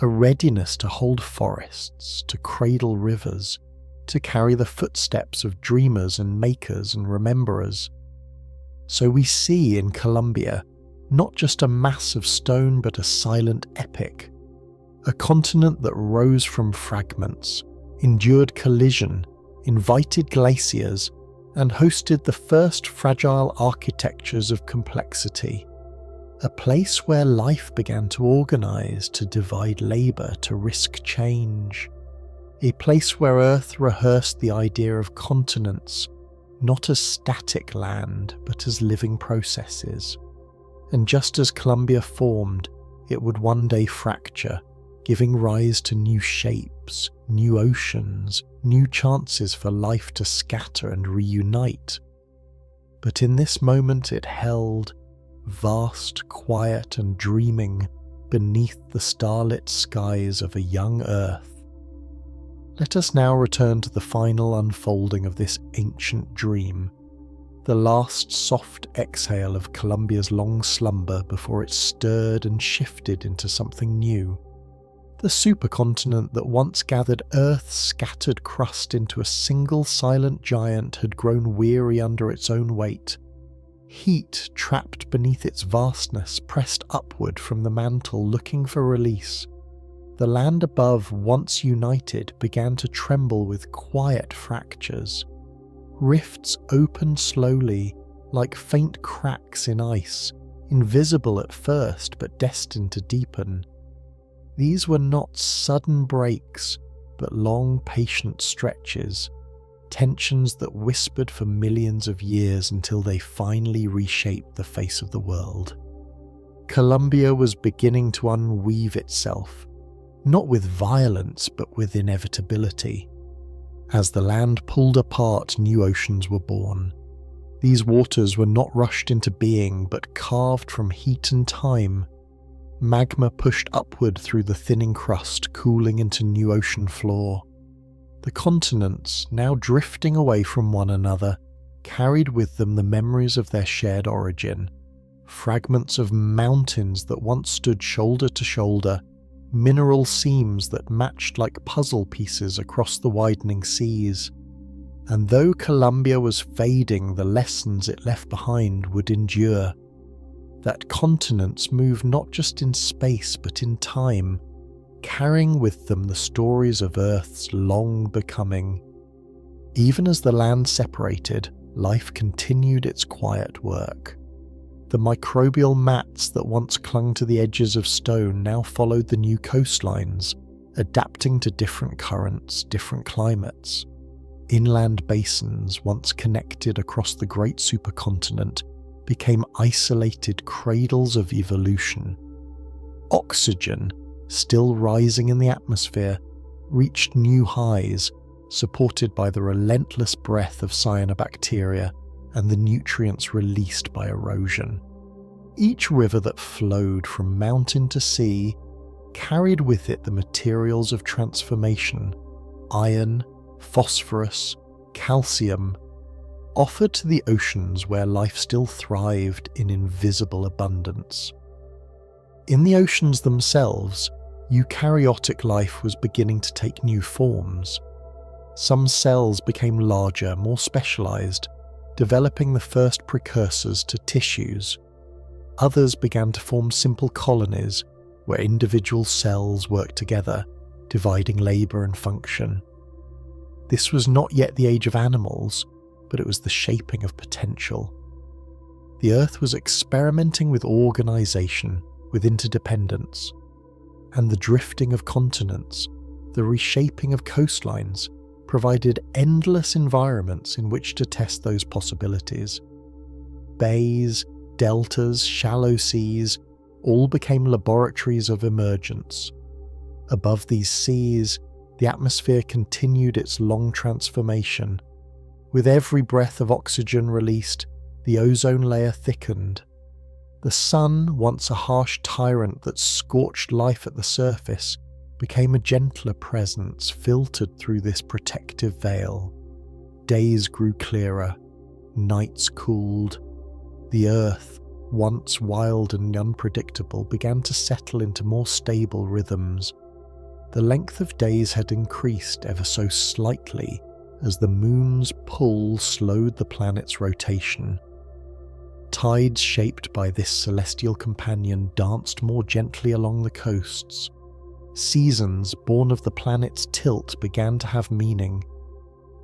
A readiness to hold forests, to cradle rivers, to carry the footsteps of dreamers and makers and rememberers. So we see in Colombia not just a mass of stone but a silent epic, a continent that rose from fragments, endured collision, invited glaciers, and hosted the first fragile architectures of complexity. A place where life began to organize, to divide labor, to risk change. A place where Earth rehearsed the idea of continents, not as static land, but as living processes. And just as Colombia formed, it would one day fracture, giving rise to new shapes, new oceans, new chances for life to scatter and reunite. But in this moment it held, vast, quiet and dreaming, beneath the starlit skies of a young Earth. Let us now return to the final unfolding of this ancient dream, the last soft exhale of Colombia's long slumber before it stirred and shifted into something new. The supercontinent that once gathered Earth's scattered crust into a single silent giant had grown weary under its own weight. Heat, trapped beneath its vastness, pressed upward from the mantle looking for release. The land above, once united, began to tremble with quiet fractures. Rifts opened slowly, like faint cracks in ice, invisible at first but destined to deepen. These were not sudden breaks, but long, patient stretches, tensions that whispered for millions of years until they finally reshaped the face of the world. Colombia was beginning to unweave itself, not with violence but with inevitability. As the land pulled apart, new oceans were born. These waters were not rushed into being but carved from heat and time. Magma pushed upward through the thinning crust, cooling into new ocean floor. The continents, now drifting away from one another, carried with them the memories of their shared origin. Fragments of mountains that once stood shoulder to shoulder, mineral seams that matched like puzzle pieces across the widening seas. And though Colombia was fading, the lessons it left behind would endure. That continents move not just in space but in time, carrying with them the stories of Earth's long becoming. Even as the land separated, life continued its quiet work. The microbial mats that once clung to the edges of stone now followed the new coastlines, adapting to different currents, different climates. Inland basins, once connected across the great supercontinent, became isolated cradles of evolution. Oxygen, still rising in the atmosphere, reached new highs, supported by the relentless breath of cyanobacteria and the nutrients released by erosion. Each river that flowed from mountain to sea carried with it the materials of transformation: iron, phosphorus, calcium, offered to the oceans where life still thrived in invisible abundance. In the oceans themselves, eukaryotic life was beginning to take new forms. Some cells became larger, more specialized, developing the first precursors to tissues. Others began to form simple colonies where individual cells worked together, dividing labor and function. This was not yet the age of animals, but it was the shaping of potential. The Earth was experimenting with organization, with interdependence, and the drifting of continents, the reshaping of coastlines, provided endless environments in which to test those possibilities. Bays, deltas, shallow seas, all became laboratories of emergence. Above these seas, the atmosphere continued its long transformation. With every breath of oxygen released, the ozone layer thickened. The sun, once a harsh tyrant that scorched life at the surface, became a gentler presence filtered through this protective veil. Days grew clearer, nights cooled. The earth, once wild and unpredictable, began to settle into more stable rhythms. The length of days had increased ever so slightly as the moon's pull slowed the planet's rotation. Tides shaped by this celestial companion danced more gently along the coasts. Seasons born of the planet's tilt began to have meaning,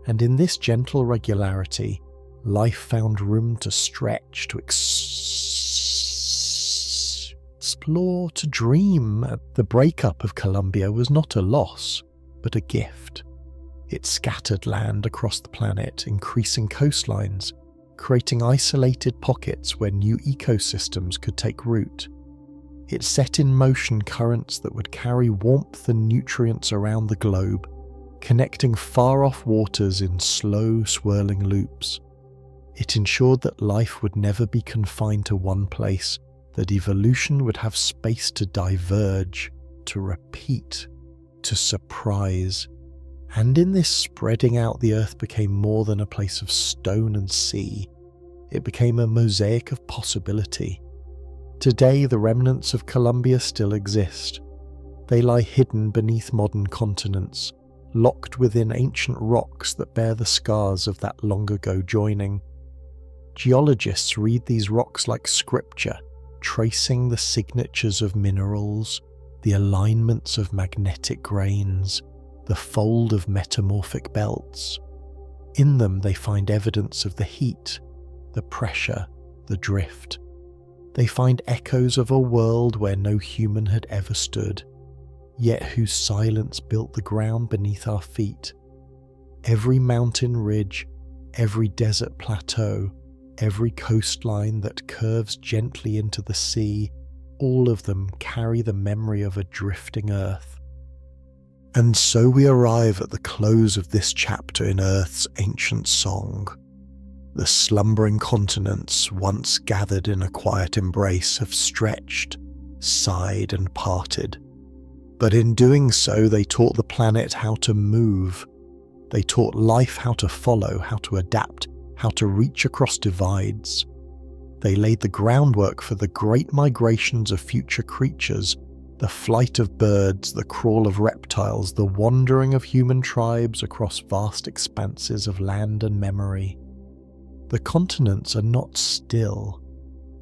and in this gentle regularity, life found room to stretch, to explore, to dream. The breakup of Columbia was not a loss, but a gift. It scattered land across the planet, increasing coastlines, creating isolated pockets where new ecosystems could take root. It set in motion currents that would carry warmth and nutrients around the globe, connecting far-off waters in slow, swirling loops. It ensured that life would never be confined to one place, that evolution would have space to diverge, to repeat, to surprise. And in this spreading out, the earth became more than a place of stone and sea. It became a mosaic of possibility. Today, the remnants of Columbia still exist. They lie hidden beneath modern continents, locked within ancient rocks that bear the scars of that long-ago joining. Geologists read these rocks like scripture, tracing the signatures of minerals, the alignments of magnetic grains, the fold of metamorphic belts. In them they find evidence of the heat, the pressure, the drift. They find echoes of a world where no human had ever stood, yet whose silence built the ground beneath our feet. Every mountain ridge, every desert plateau, every coastline that curves gently into the sea, all of them carry the memory of a drifting earth. And so we arrive at the close of this chapter in Earth's ancient song. The slumbering continents, once gathered in a quiet embrace, have stretched, sighed and parted. But in doing so, they taught the planet how to move. They taught life how to follow, how to adapt, how to reach across divides. They laid the groundwork for the great migrations of future creatures, the flight of birds, the crawl of reptiles, the wandering of human tribes across vast expanses of land and memory. The continents are not still.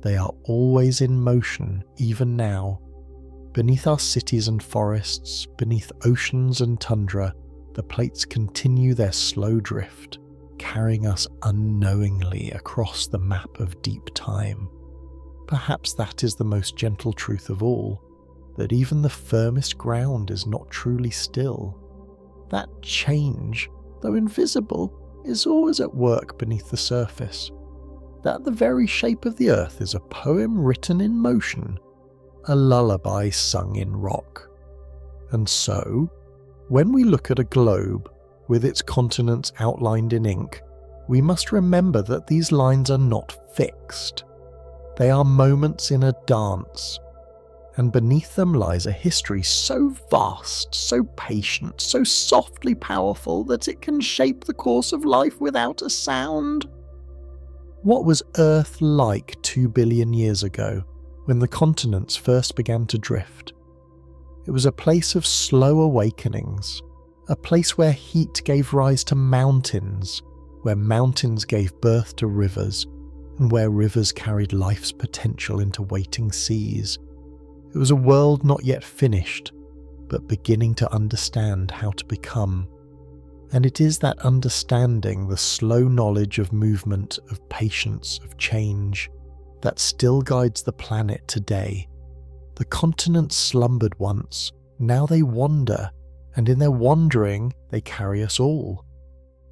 They are always in motion, even now. Beneath our cities and forests, beneath oceans and tundra, the plates continue their slow drift, carrying us unknowingly across the map of deep time. Perhaps that is the most gentle truth of all, that even the firmest ground is not truly still. That change, though invisible, is always at work beneath the surface. That the very shape of the earth is a poem written in motion, a lullaby sung in rock. And so, when we look at a globe with its continents outlined in ink, we must remember that these lines are not fixed. They are moments in a dance, and beneath them lies a history so vast, so patient, so softly powerful that it can shape the course of life without a sound. What was Earth like 2 billion years ago, when the continents first began to drift? It was a place of slow awakenings, a place where heat gave rise to mountains, where mountains gave birth to rivers, and where rivers carried life's potential into waiting seas. It was a world not yet finished, but beginning to understand how to become. And it is that understanding, the slow knowledge of movement, of patience, of change, that still guides the planet today. The continents slumbered once, now they wander, and in their wandering they carry us all.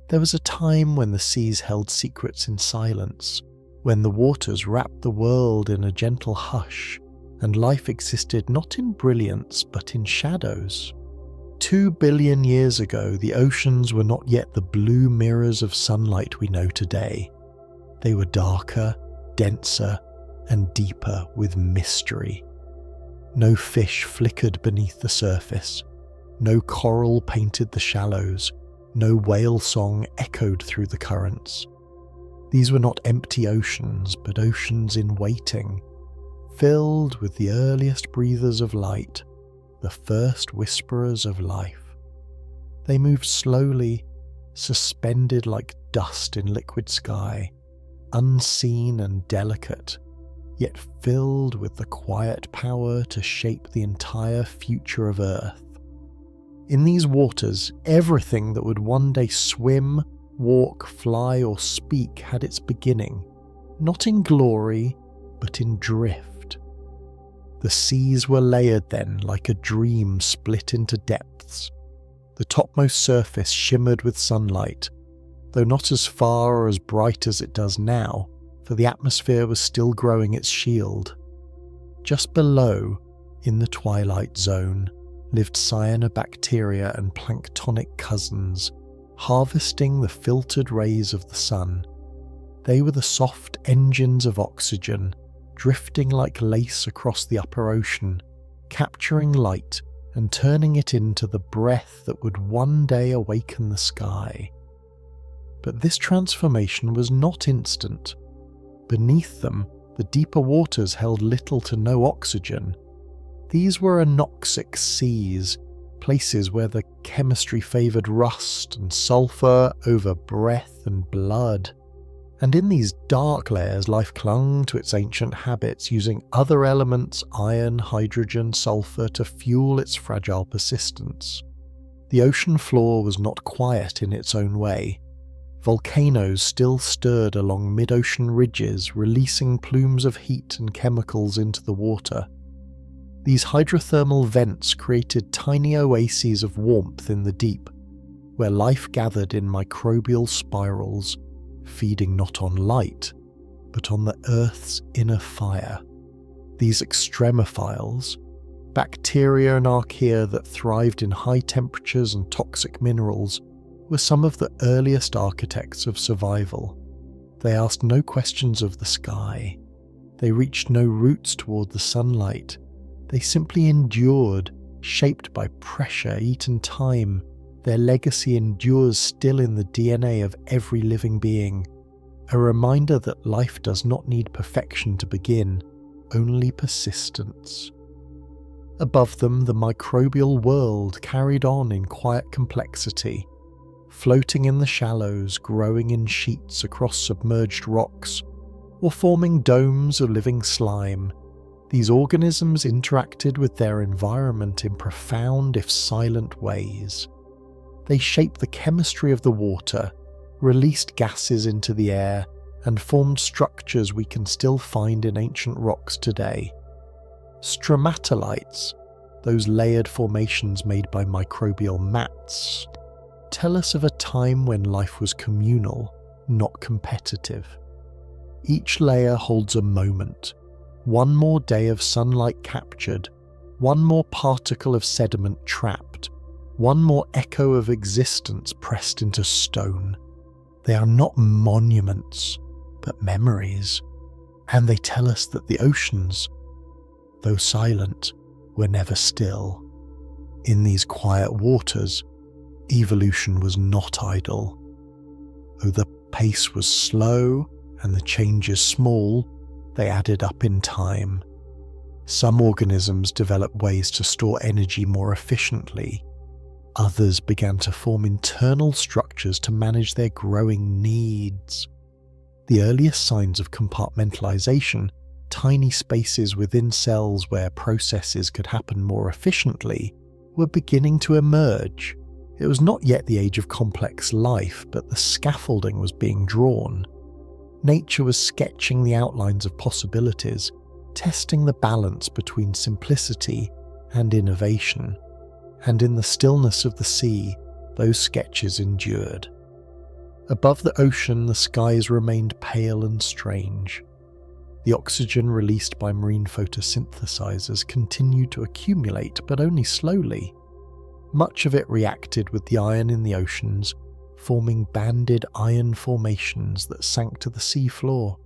There was a time when the seas held secrets in silence, when the waters wrapped the world in a gentle hush, and life existed not in brilliance but in shadows. 2 billion years ago, the oceans were not yet the blue mirrors of sunlight we know today. They were darker, denser, and deeper with mystery. No fish flickered beneath the surface, no coral painted the shallows, no whale song echoed through the currents. These were not empty oceans, but oceans in waiting, filled with the earliest breathers of light, the first whisperers of life. They moved slowly, suspended like dust in liquid sky, unseen and delicate, yet filled with the quiet power to shape the entire future of Earth. In these waters, everything that would one day swim, walk, fly, or speak had its beginning, not in glory, but in drift. The seas were layered then like a dream split into depths. The topmost surface shimmered with sunlight, though not as far or as bright as it does now, for the atmosphere was still growing its shield. Just below, in the twilight zone, lived cyanobacteria and planktonic cousins, harvesting the filtered rays of the sun. They were the soft engines of oxygen, drifting like lace across the upper ocean, capturing light and turning it into the breath that would one day awaken the sky. But this transformation was not instant. Beneath them, the deeper waters held little to no oxygen. These were anoxic seas, places where the chemistry favoured rust and sulphur over breath and blood. And in these dark layers, life clung to its ancient habits, using other elements, iron, hydrogen, sulphur, to fuel its fragile persistence. The ocean floor was not quiet in its own way. Volcanoes still stirred along mid-ocean ridges, releasing plumes of heat and chemicals into the water. These hydrothermal vents created tiny oases of warmth in the deep, where life gathered in microbial spirals, feeding not on light, but on the Earth's inner fire. These extremophiles, bacteria and archaea that thrived in high temperatures and toxic minerals, were some of the earliest architects of survival. They asked no questions of the sky. They reached no routes toward the sunlight. They simply endured, shaped by pressure, eaten time. Their legacy endures still in the DNA of every living being, a reminder that life does not need perfection to begin, only persistence. Above them, the microbial world carried on in quiet complexity, floating in the shallows, growing in sheets across submerged rocks, or forming domes of living slime. These organisms interacted with their environment in profound, if silent, ways. They shaped the chemistry of the water, released gases into the air, and formed structures we can still find in ancient rocks today. Stromatolites, those layered formations made by microbial mats, tell us of a time when life was communal, not competitive. Each layer holds a moment, one more day of sunlight captured, one more particle of sediment trapped, one more echo of existence pressed into stone. They are not monuments, but memories. And they tell us that the oceans, though silent, were never still. In these quiet waters, evolution was not idle. Though the pace was slow and the changes small, they added up in time. Some organisms developed ways to store energy more efficiently. Others began to form internal structures to manage their growing needs. The earliest signs of compartmentalization, tiny spaces within cells where processes could happen more efficiently, were beginning to emerge. It was not yet the age of complex life, but the scaffolding was being drawn. Nature was sketching the outlines of possibilities, testing the balance between simplicity and innovation. And in the stillness of the sea, those sketches endured. Above the ocean, the skies remained pale and strange. The oxygen released by marine photosynthesizers continued to accumulate, but only slowly. Much of it reacted with the iron in the oceans, forming banded iron formations that sank to the sea floor.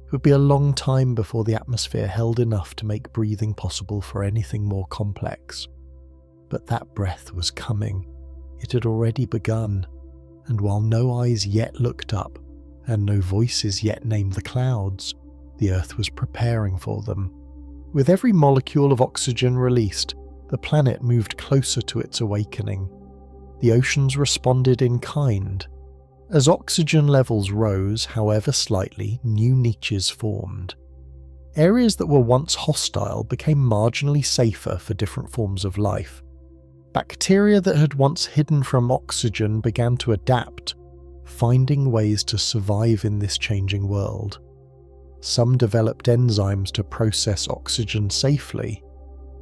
It would be a long time before the atmosphere held enough to make breathing possible for anything more complex. But that breath was coming. It had already begun, and while no eyes yet looked up, and no voices yet named the clouds, the Earth was preparing for them. With every molecule of oxygen released, the planet moved closer to its awakening. The oceans responded in kind. As oxygen levels rose, however slightly, new niches formed. Areas that were once hostile became marginally safer for different forms of life. Bacteria that had once hidden from oxygen began to adapt, finding ways to survive in this changing world. Some developed enzymes to process oxygen safely.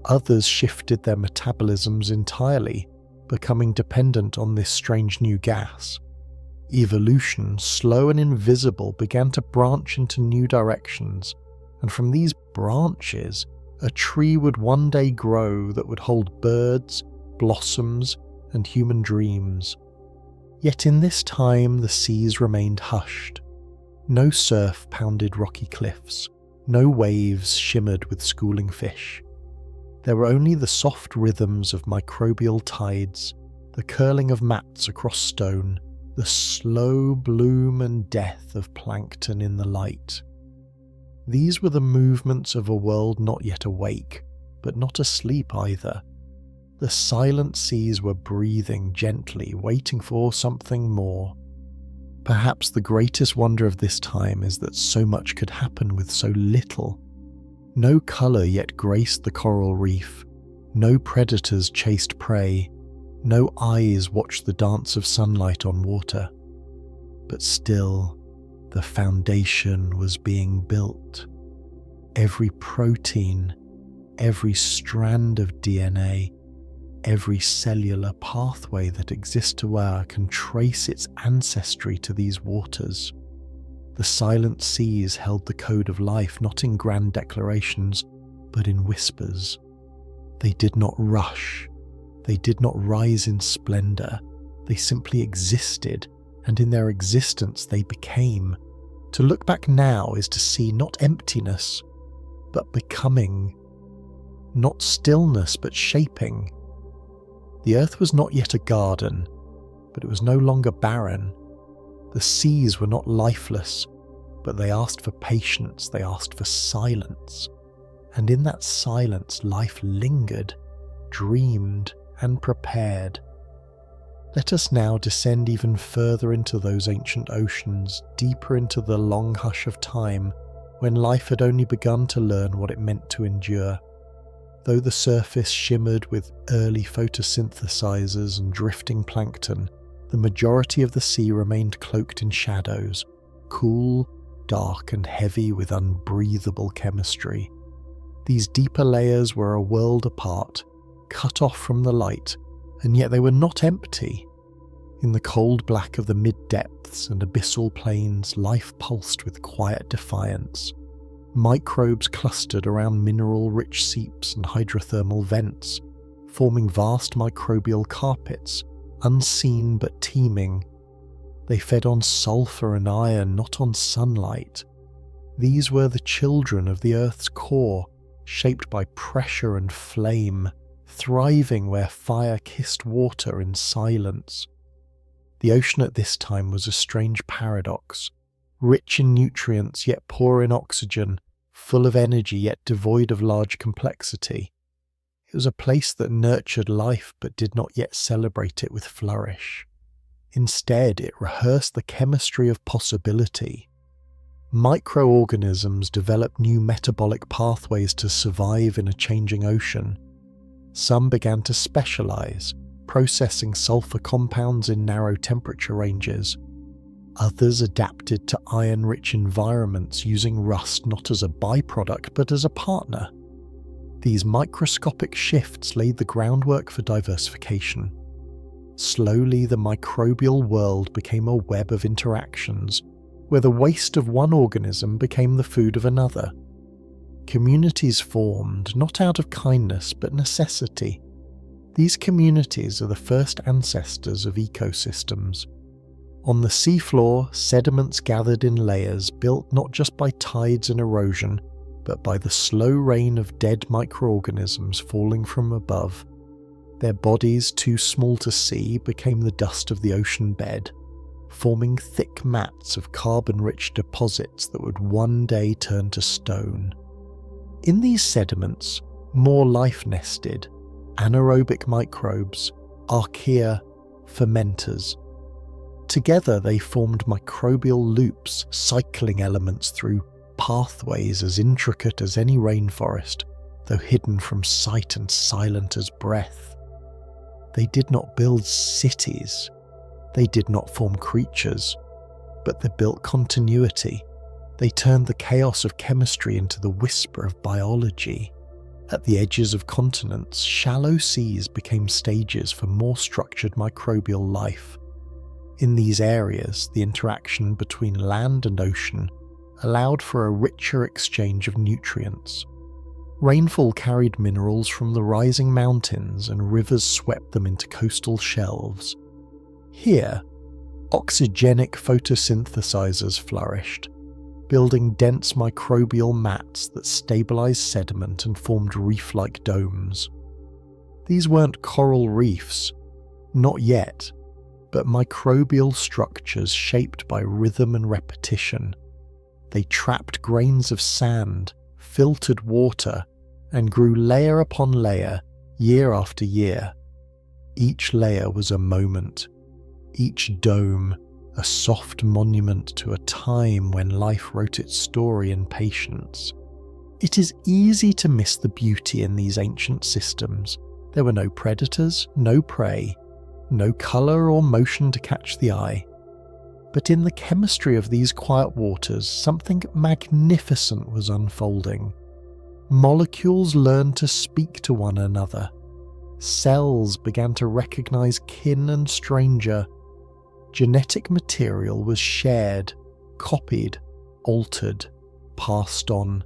Others shifted their metabolisms entirely, becoming dependent on this strange new gas. Evolution, slow and invisible, began to branch into new directions, and from these branches, a tree would one day grow that would hold birds, blossoms, and human dreams. Yet in this time the seas remained hushed. No surf pounded rocky cliffs, no waves shimmered with schooling fish. There were only the soft rhythms of microbial tides, the curling of mats across stone, the slow bloom and death of plankton in the light. These were the movements of a world not yet awake, but not asleep either. The silent seas were breathing gently, waiting for something more. Perhaps the greatest wonder of this time is that so much could happen with so little. No colour yet graced the coral reef, no predators chased prey, no eyes watched the dance of sunlight on water. But still, the foundation was being built. Every protein, every strand of DNA, every cellular pathway that exists to where can trace its ancestry to these waters. The silent seas held the code of life not in grand declarations, but in whispers. They did not rush. They did not rise in splendor. They simply existed, and in their existence they became. To look back now is to see not emptiness, but becoming. Not stillness, but shaping. The earth was not yet a garden, but it was no longer barren. The seas were not lifeless, but they asked for patience, they asked for silence. And in that silence, life lingered, dreamed, and prepared. Let us now descend even further into those ancient oceans, deeper into the long hush of time, when life had only begun to learn what it meant to endure. Though the surface shimmered with early photosynthesizers and drifting plankton, the majority of the sea remained cloaked in shadows, cool, dark, and heavy with unbreathable chemistry. These deeper layers were a world apart, cut off from the light, and yet they were not empty. In the cold black of the mid-depths and abyssal plains, life pulsed with quiet defiance. Microbes clustered around mineral-rich seeps and hydrothermal vents, forming vast microbial carpets, unseen but teeming. They fed on sulfur and iron, not on sunlight. These were the children of the Earth's core, shaped by pressure and flame, thriving where fire kissed water in silence. The ocean at this time was a strange paradox, rich in nutrients yet poor in oxygen, full of energy yet devoid of large complexity. It was a place that nurtured life but did not yet celebrate it with flourish. Instead, it rehearsed the chemistry of possibility. Microorganisms developed new metabolic pathways to survive in a changing ocean. Some began to specialize, processing sulfur compounds in narrow temperature ranges. Others adapted to iron-rich environments using rust not as a byproduct but as a partner. These microscopic shifts laid the groundwork for diversification. Slowly, the microbial world became a web of interactions, where the waste of one organism became the food of another. Communities formed not out of kindness but necessity. These communities are the first ancestors of ecosystems. On the seafloor, sediments gathered in layers built not just by tides and erosion, but by the slow rain of dead microorganisms falling from above. Their bodies, too small to see, became the dust of the ocean bed, forming thick mats of carbon-rich deposits that would one day turn to stone. In these sediments, more life nested: anaerobic microbes, archaea, fermenters. Together they formed microbial loops, cycling elements through pathways as intricate as any rainforest, though hidden from sight and silent as breath. They did not build cities. They did not form creatures, but they built continuity. They turned the chaos of chemistry into the whisper of biology. At the edges of continents, shallow seas became stages for more structured microbial life. In these areas, the interaction between land and ocean allowed for a richer exchange of nutrients. Rainfall carried minerals from the rising mountains and rivers swept them into coastal shelves. Here, oxygenic photosynthesizers flourished, building dense microbial mats that stabilized sediment and formed reef-like domes. These weren't coral reefs, not yet, but microbial structures shaped by rhythm and repetition. They trapped grains of sand, filtered water, and grew layer upon layer, year after year. Each layer was a moment, each dome a soft monument to a time when life wrote its story in patience. It is easy to miss the beauty in these ancient systems. There were no predators, no prey, no colour or motion to catch the eye. But in the chemistry of these quiet waters, something magnificent was unfolding. Molecules learned to speak to one another. Cells began to recognize kin and stranger. Genetic material was shared, copied, altered, passed on.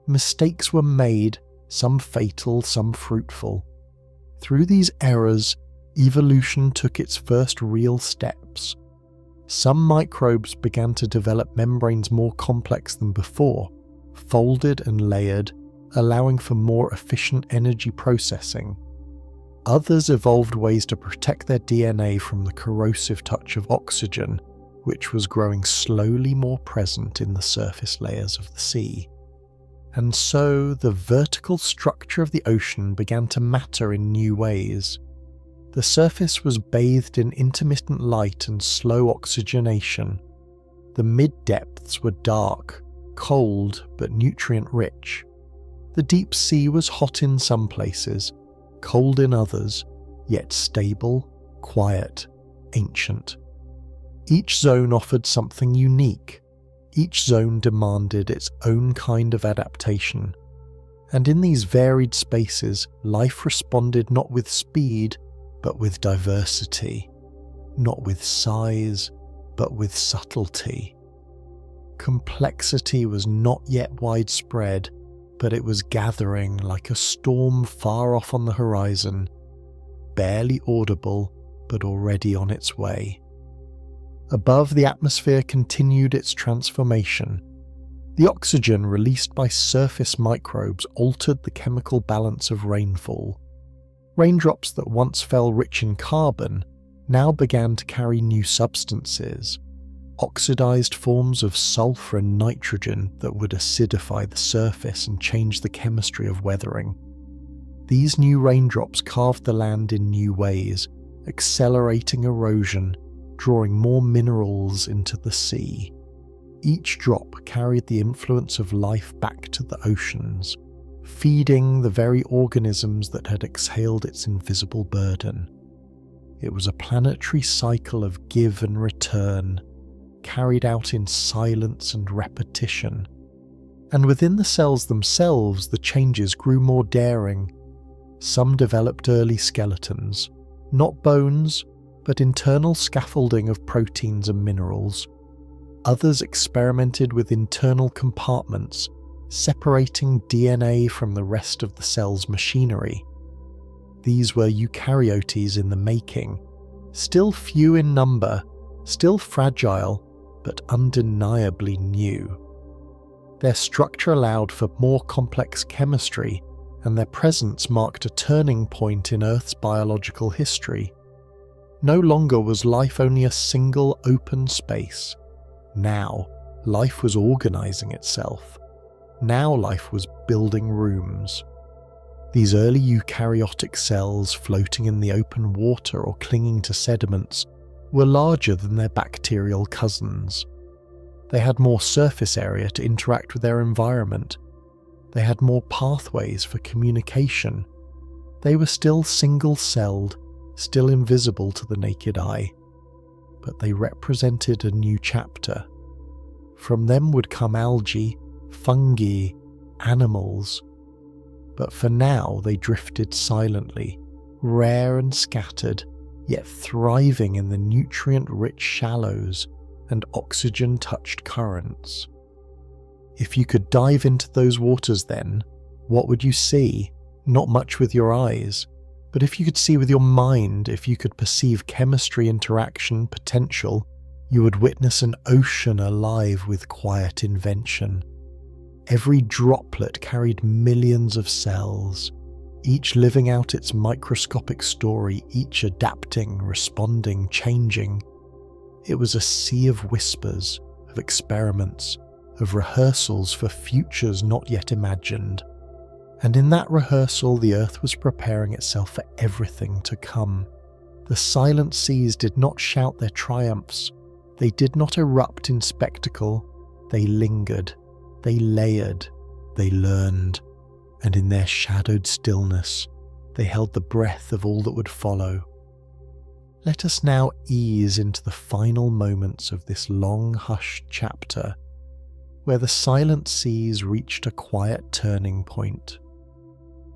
Mistakes were made, some fatal, some fruitful. Through these errors, evolution took its first real steps. Some microbes began to develop membranes more complex than before, folded and layered, allowing for more efficient energy processing. Others evolved ways to protect their DNA from the corrosive touch of oxygen, which was growing slowly more present in the surface layers of the sea. And so the vertical structure of the ocean began to matter in new ways. The surface was bathed in intermittent light and slow oxygenation. The mid-depths were dark, cold, but nutrient-rich. The deep sea was hot in some places, cold in others, yet stable, quiet, ancient. Each zone offered something unique. Each zone demanded its own kind of adaptation. And in these varied spaces, life responded not with speed, but with diversity, not with size, but with subtlety. Complexity was not yet widespread, but it was gathering like a storm far off on the horizon, barely audible, but already on its way. Above, the atmosphere continued its transformation. The oxygen released by surface microbes altered the chemical balance of rainfall. Raindrops that once fell rich in carbon now began to carry new substances, oxidized forms of sulfur and nitrogen that would acidify the surface and change the chemistry of weathering. These new raindrops carved the land in new ways, accelerating erosion, drawing more minerals into the sea. Each drop carried the influence of life back to the oceans, feeding the very organisms that had exhaled its invisible burden. It was a planetary cycle of give and return, carried out in silence and repetition. And within the cells themselves, the changes grew more daring. Some developed early skeletons, not bones, but internal scaffolding of proteins and minerals. Others experimented with internal compartments, separating DNA from the rest of the cell's machinery. These were eukaryotes in the making, still few in number, still fragile, but undeniably new. Their structure allowed for more complex chemistry, and their presence marked a turning point in Earth's biological history. No longer was life only a single open space. Now, life was organizing itself. Now life was building rooms. These early eukaryotic cells floating in the open water or clinging to sediments were larger than their bacterial cousins. They had more surface area to interact with their environment. They had more pathways for communication. They were still single-celled, still invisible to the naked eye. But they represented a new chapter. From them would come algae, fungi, animals. But for now they drifted silently, rare and scattered, yet thriving in the nutrient-rich shallows and oxygen-touched currents. If you could dive into those waters then, what would you see? Not much with your eyes, but if you could see with your mind, if you could perceive chemistry, interaction, potential, you would witness an ocean alive with quiet invention. Every droplet carried millions of cells, each living out its microscopic story, each adapting, responding, changing. It was a sea of whispers, of experiments, of rehearsals for futures not yet imagined. And in that rehearsal, the Earth was preparing itself for everything to come. The silent seas did not shout their triumphs. They did not erupt in spectacle. They lingered. They layered. They learned. And in their shadowed stillness, they held the breath of all that would follow. Let us now ease into the final moments of this long hushed chapter, where the silent seas reached a quiet turning point.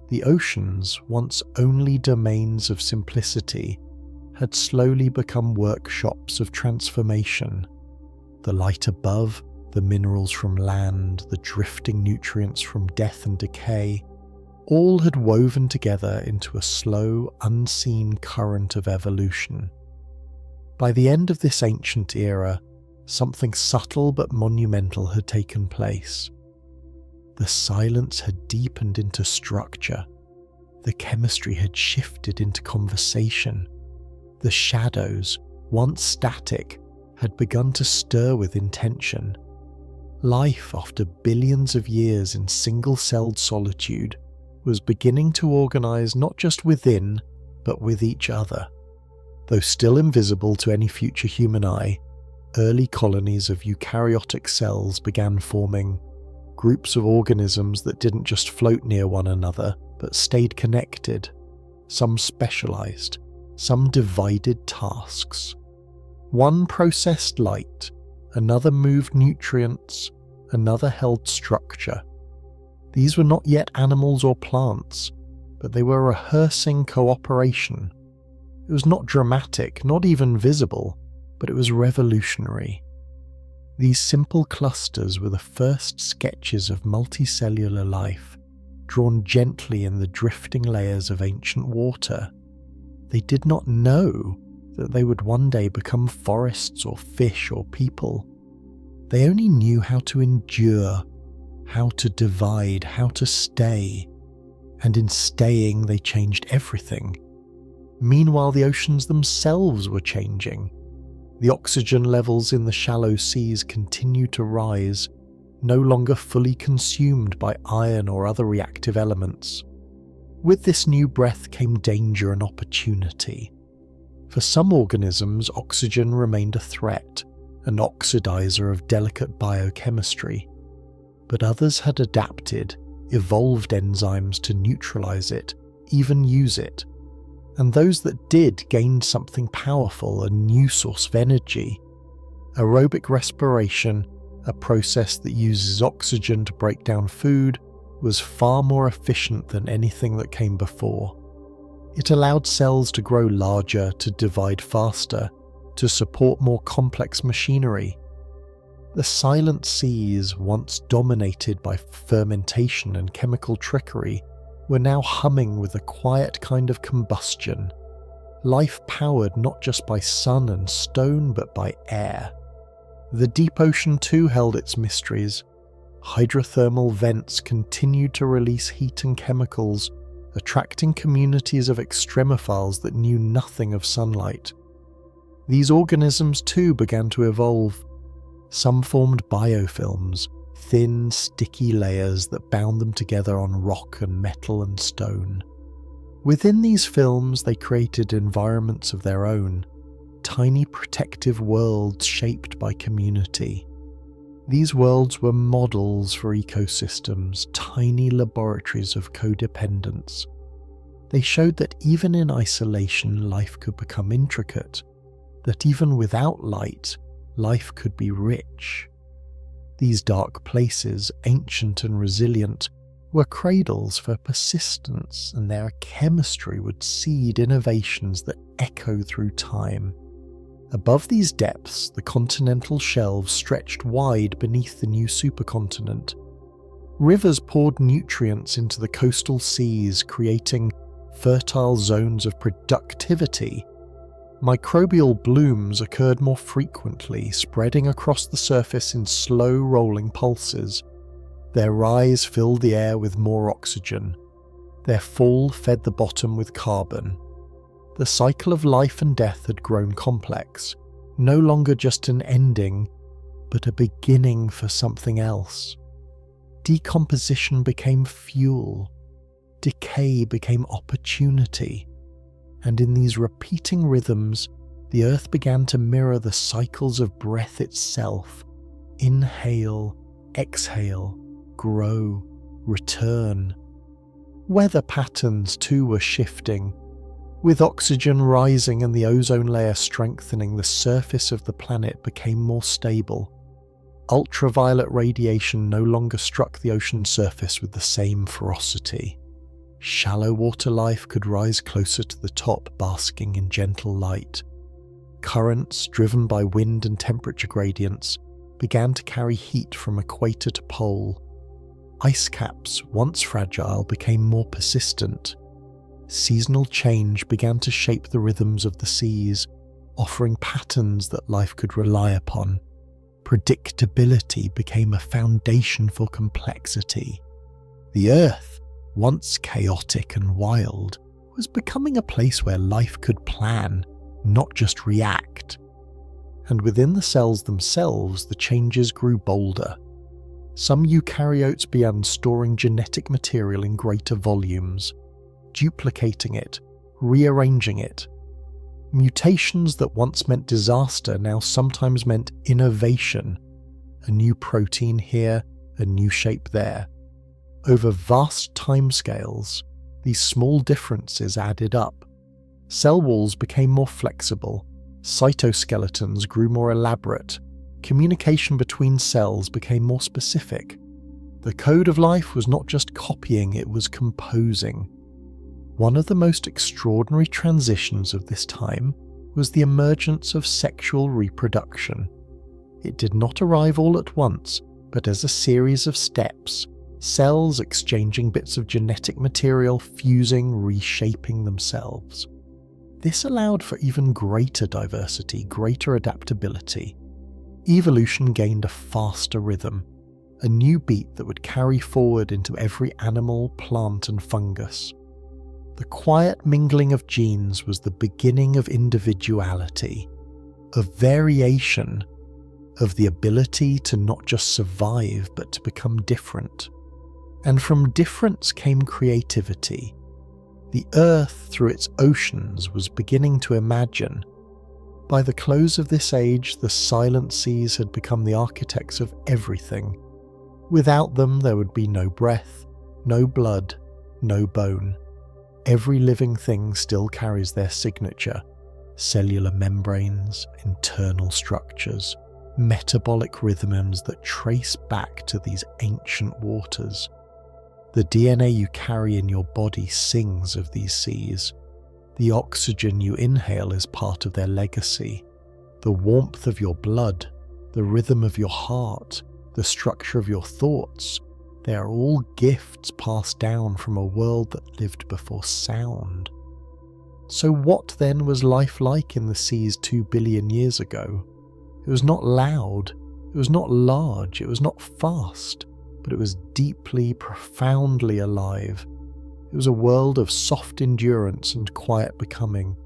The oceans, once only domains of simplicity, had slowly become workshops of transformation. The light above, the minerals from land, the drifting nutrients from death and decay, all had woven together into a slow, unseen current of evolution. By the end of this ancient era, something subtle but monumental had taken place. The silence had deepened into structure. The chemistry had shifted into conversation. The shadows, once static, had begun to stir with intention. Life, after billions of years in single-celled solitude, was beginning to organize not just within, but with each other. Though still invisible to any future human eye, early colonies of eukaryotic cells began forming, groups of organisms that didn't just float near one another, but stayed connected. Some specialized, some divided tasks. One processed light, another moved nutrients, another held structure. These were not yet animals or plants, but they were rehearsing cooperation. It was not dramatic, not even visible, but it was revolutionary. These simple clusters were the first sketches of multicellular life, drawn gently in the drifting layers of ancient water. They did not know that they would one day become forests or fish or people. They only knew how to endure, how to divide, how to stay, and in staying they changed everything. Meanwhile, the oceans themselves were changing. The oxygen levels in the shallow seas continued to rise, no longer fully consumed by iron or other reactive elements. With this new breath came danger and opportunity. For some organisms, oxygen remained a threat, an oxidizer of delicate biochemistry, but others had adapted, evolved enzymes to neutralize it, even use it, and those that did gained something powerful, a new source of energy. Aerobic respiration, a process that uses oxygen to break down food, was far more efficient than anything that came before. It allowed cells to grow larger, to divide faster, to support more complex machinery. The silent seas, once dominated by fermentation and chemical trickery, were now humming with a quiet kind of combustion, life powered not just by sun and stone but by air. The deep ocean too held its mysteries. Hydrothermal vents continued to release heat and chemicals, attracting communities of extremophiles that knew nothing of sunlight. These organisms too began to evolve. Some formed biofilms, thin, sticky layers that bound them together on rock and metal and stone. Within these films, they created environments of their own, tiny protective worlds shaped by community. These worlds were models for ecosystems, tiny laboratories of codependence. They showed that even in isolation, life could become intricate, that even without light, life could be rich. These dark places, ancient and resilient, were cradles for persistence, and their chemistry would seed innovations that echo through time. Above these depths, the continental shelves stretched wide beneath the new supercontinent. Rivers poured nutrients into the coastal seas, creating fertile zones of productivity. Microbial blooms occurred more frequently, spreading across the surface in slow rolling pulses. Their rise filled the air with more oxygen. Their fall fed the bottom with carbon. The cycle of life and death had grown complex, no longer just an ending, but a beginning for something else. Decomposition became fuel. Decay became opportunity. And in these repeating rhythms, the earth began to mirror the cycles of breath itself. Inhale, exhale, grow, return. Weather patterns too were shifting. With oxygen rising and the ozone layer strengthening, the surface of the planet became more stable. Ultraviolet radiation no longer struck the ocean surface with the same ferocity. Shallow water life could rise closer to the top, basking in gentle light. Currents, driven by wind and temperature gradients, began to carry heat from equator to pole. Ice caps, once fragile, became more persistent. Seasonal change began to shape the rhythms of the seas, offering patterns that life could rely upon. Predictability became a foundation for complexity. The Earth, once chaotic and wild, was becoming a place where life could plan, not just react. And within the cells themselves, the changes grew bolder. Some eukaryotes began storing genetic material in greater volumes, duplicating it, rearranging it. Mutations that once meant disaster now sometimes meant innovation. A new protein here, a new shape there. Over vast timescales, these small differences added up. Cell walls became more flexible, cytoskeletons grew more elaborate, communication between cells became more specific. The code of life was not just copying, it was composing. One of the most extraordinary transitions of this time was the emergence of sexual reproduction. It did not arrive all at once, but as a series of steps, cells exchanging bits of genetic material, fusing, reshaping themselves. This allowed for even greater diversity, greater adaptability. evolution gained a faster rhythm, a new beat that would carry forward into every animal, plant and fungus. The quiet mingling of genes was the beginning of individuality, of variation, of the ability to not just survive but to become different. And from difference came creativity. The earth, through its oceans, was beginning to imagine. By the close of this age, the silent seas had become the architects of everything. Without them, there would be no breath, no blood, no bone. Every living thing still carries their signature: cellular membranes, internal structures, metabolic rhythms that trace back to these ancient waters. The DNA you carry in your body sings of these seas. The oxygen you inhale is part of their legacy. The warmth of your blood, the rhythm of your heart, the structure of your thoughts, they are all gifts passed down from a world that lived before sound. So what then was life like in the seas 2 billion years ago? It was not loud, it was not large, it was not fast, but it was deeply, profoundly alive. It was a world of soft endurance and quiet becoming,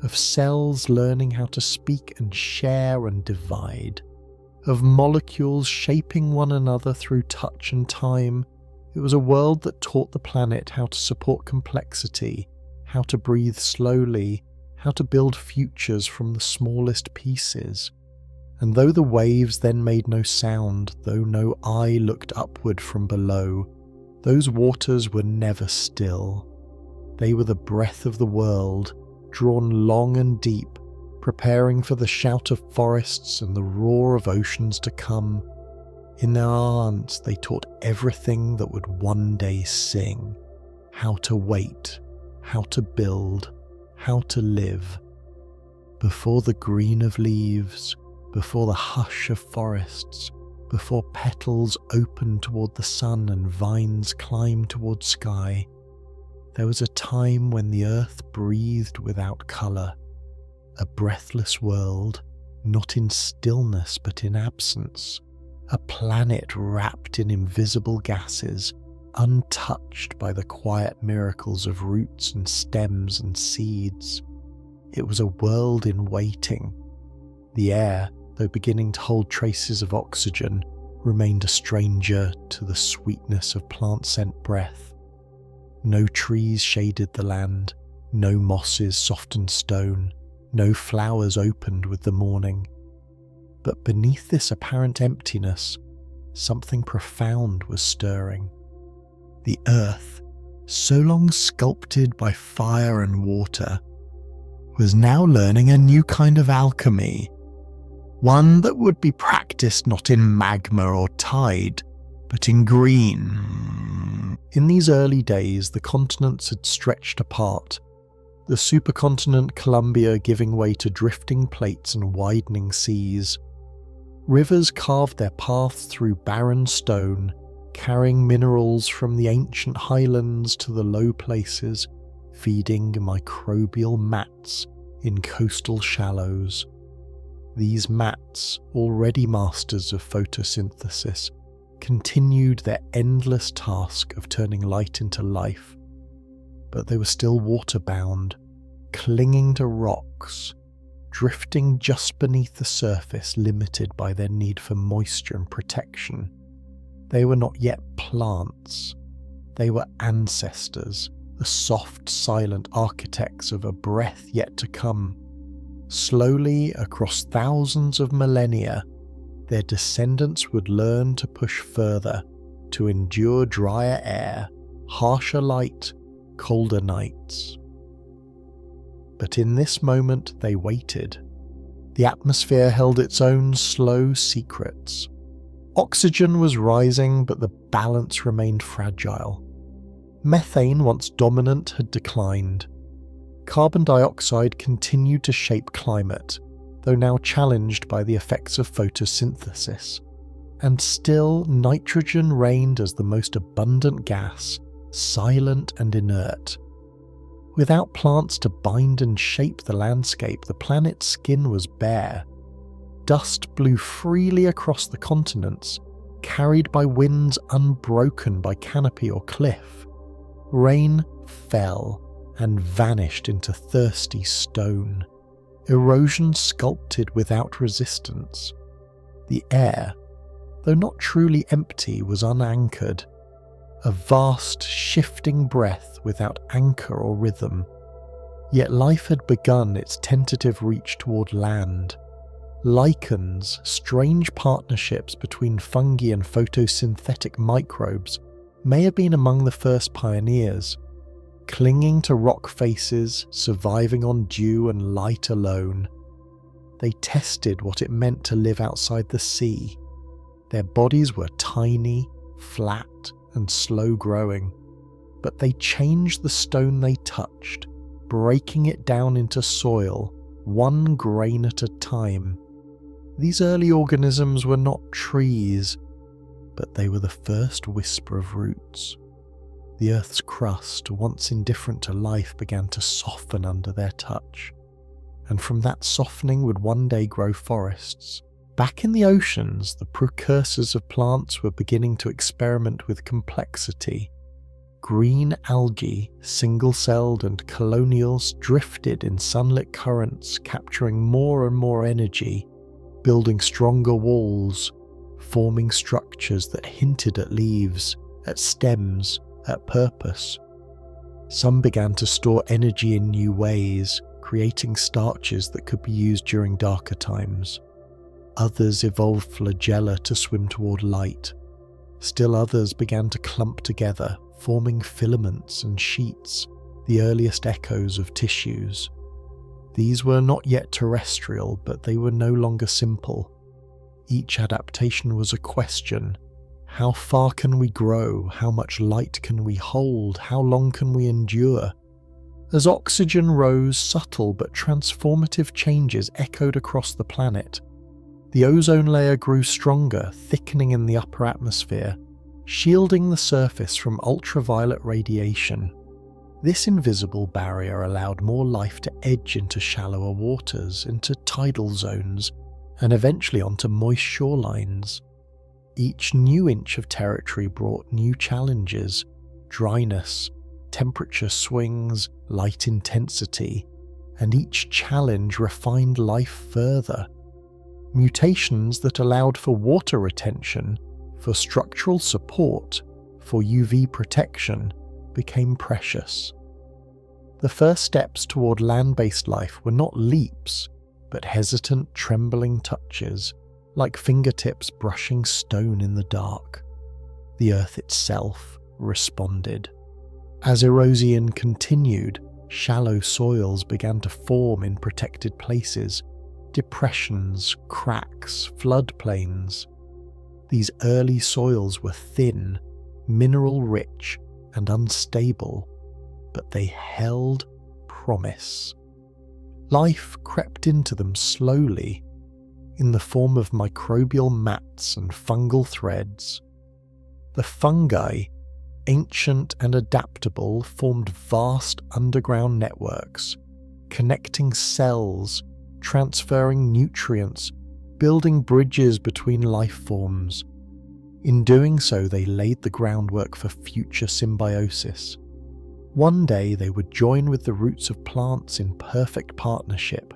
of cells learning how to speak and share and divide, of molecules shaping one another through touch and time. It was a world that taught the planet how to support complexity, how to breathe slowly, how to build futures from the smallest pieces. And though the waves then made no sound, though no eye looked upward from below, those waters were never still. They were the breath of the world, drawn long and deep, preparing for the shout of forests and the roar of oceans to come. In their arms they taught everything that would one day sing: how to wait, how to build, how to live. Before the green of leaves, before the hush of forests, before petals open toward the sun and vines climb toward sky, there was a time when the earth breathed without colour, a breathless world, not in stillness but in absence, a planet wrapped in invisible gases, untouched by the quiet miracles of roots and stems and seeds. It was a world in waiting. The air, though beginning to hold traces of oxygen, remained a stranger to the sweetness of plant-scent breath. No trees shaded the land, no mosses softened stone, no flowers opened with the morning. But beneath this apparent emptiness, something profound was stirring. The earth, so long sculpted by fire and water, was now learning a new kind of alchemy, one that would be practiced not in magma or tide, but in green. In these early days, the continents had stretched apart, the supercontinent Columbia giving way to drifting plates and widening seas. Rivers carved their paths through barren stone, carrying minerals from the ancient highlands to the low places, feeding microbial mats in coastal shallows. These mats, already masters of photosynthesis, continued their endless task of turning light into life. But they were still water-bound, clinging to rocks, drifting just beneath the surface, limited by their need for moisture and protection. They were not yet plants. They were ancestors, the soft, silent architects of a breath yet to come. Slowly, across thousands of millennia, their descendants would learn to push further, to endure drier air, harsher light, colder nights. But in this moment they waited. The atmosphere held its own slow secrets. Oxygen was rising, but the balance remained fragile. Methane, once dominant, had declined. Carbon dioxide continued to shape climate, though now challenged by the effects of photosynthesis. And still, nitrogen reigned as the most abundant gas, silent and inert. Without plants to bind and shape the landscape, the planet's skin was bare. dust blew freely across the continents, carried by winds unbroken by canopy or cliff. Rain fell and vanished into thirsty stone. Erosion sculpted without resistance. The air, though not truly empty, was unanchored, a vast, shifting breath without anchor or rhythm. Yet life had begun its tentative reach toward land. Lichens, strange partnerships between fungi and photosynthetic microbes, may have been among the first pioneers, clinging to rock faces, surviving on dew and light alone. They tested what it meant to live outside the sea. Their bodies were tiny, flat, and slow-growing, but they changed the stone they touched, breaking it down into soil, one grain at a time. These early organisms were not trees, but they were the first whisper of roots. The Earth's crust, once indifferent to life, began to soften under their touch, and from that softening would one day grow forests. Back in the oceans, the precursors of plants were beginning to experiment with complexity. Green algae, single-celled and colonials, drifted in sunlit currents, capturing more and more energy, building stronger walls, forming structures that hinted at leaves, at stems, at purpose. Some began to store energy in new ways, creating starches that could be used during darker times. Others evolved flagella to swim toward light. Still others began to clump together, forming filaments and sheets, the earliest echoes of tissues. These were not yet terrestrial, but they were no longer simple. Each adaptation was a question. How far can we grow? How much light can we hold? How long can we endure? As oxygen rose, subtle but transformative changes echoed across the planet. The ozone layer grew stronger, thickening in the upper atmosphere, shielding the surface from ultraviolet radiation. This invisible barrier allowed more life to edge into shallower waters, into tidal zones, and eventually onto moist shorelines. Each new inch of territory brought new challenges: dryness, temperature swings, light intensity, and each challenge refined life further. Mutations that allowed for water retention, for structural support, for UV protection, became precious. The first steps toward land-based life were not leaps, but hesitant, trembling touches, like fingertips brushing stone in the dark. The earth itself responded. As erosion continued, shallow soils began to form in protected places, depressions, cracks, floodplains. These early soils were thin, mineral-rich, and unstable, but they held promise. Life crept into them slowly, in the form of microbial mats and fungal threads. The fungi, ancient and adaptable, formed vast underground networks, connecting cells, transferring nutrients, building bridges between life forms. In doing so, they laid the groundwork for future symbiosis. One day they would join with the roots of plants in perfect partnership.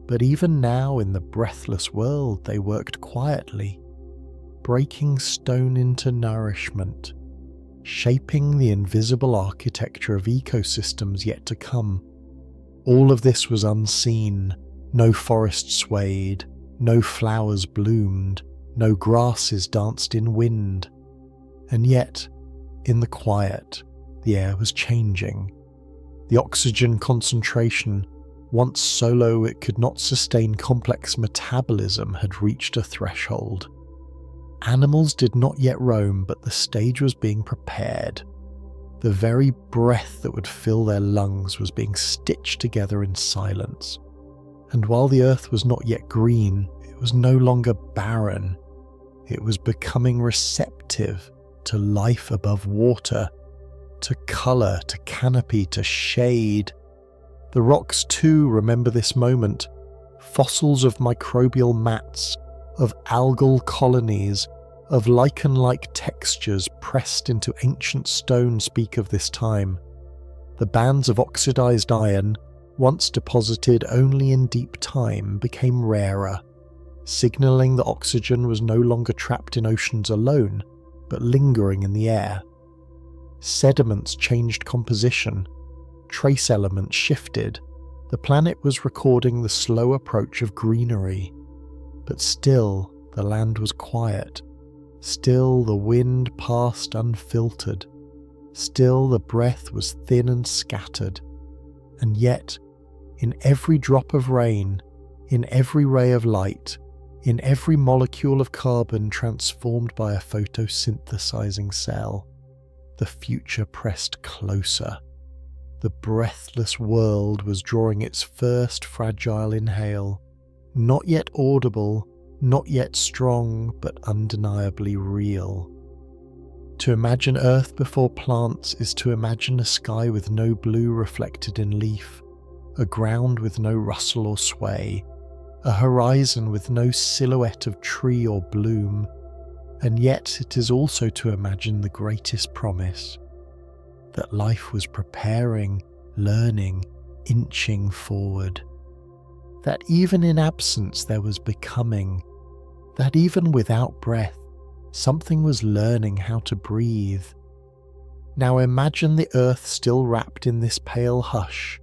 But even now, in the breathless world, they worked quietly, breaking stone into nourishment, shaping the invisible architecture of ecosystems yet to come. All of this was unseen. No forest swayed, no flowers bloomed, no grasses danced in wind. And yet, in the quiet, the air was changing. The oxygen concentration, once so low it could not sustain complex metabolism, had reached a threshold. Animals did not yet roam, but the stage was being prepared. The very breath that would fill their lungs was being stitched together in silence. And while the earth was not yet green, it was no longer barren. It was becoming receptive to life above water, to colour, to canopy, to shade. The rocks too remember this moment, fossils of microbial mats, of algal colonies, of lichen-like textures pressed into ancient stone speak of this time. The bands of oxidized iron, once deposited only in deep time, became rarer, signalling that oxygen was no longer trapped in oceans alone, but lingering in the air. Sediments changed composition, trace elements shifted. The planet was recording the slow approach of greenery. But still, the land was quiet. Still, the wind passed unfiltered. Still, the breath was thin and scattered. And yet, in every drop of rain, in every ray of light, in every molecule of carbon transformed by a photosynthesizing cell, the future pressed closer. The breathless world was drawing its first fragile inhale, not yet audible, not yet strong, but undeniably real. To imagine Earth before plants is to imagine a sky with no blue reflected in leaf, a ground with no rustle or sway, a horizon with no silhouette of tree or bloom, and yet it is also to imagine the greatest promise, that life was preparing, learning, inching forward. That even in absence there was becoming, that even without breath, something was learning how to breathe. Now imagine the earth still wrapped in this pale hush,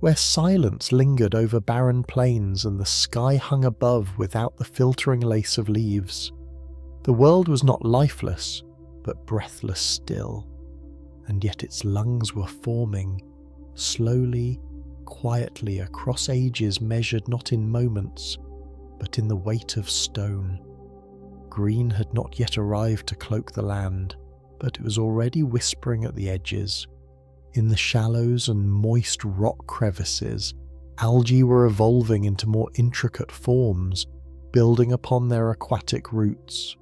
where silence lingered over barren plains and the sky hung above without the filtering lace of leaves. The world was not lifeless, but breathless still, and yet its lungs were forming, slowly, quietly across ages measured not in moments, but in the weight of stone. Green had not yet arrived to cloak the land, but it was already whispering at the edges. In the shallows and moist rock crevices, algae were evolving into more intricate forms, building upon their aquatic roots.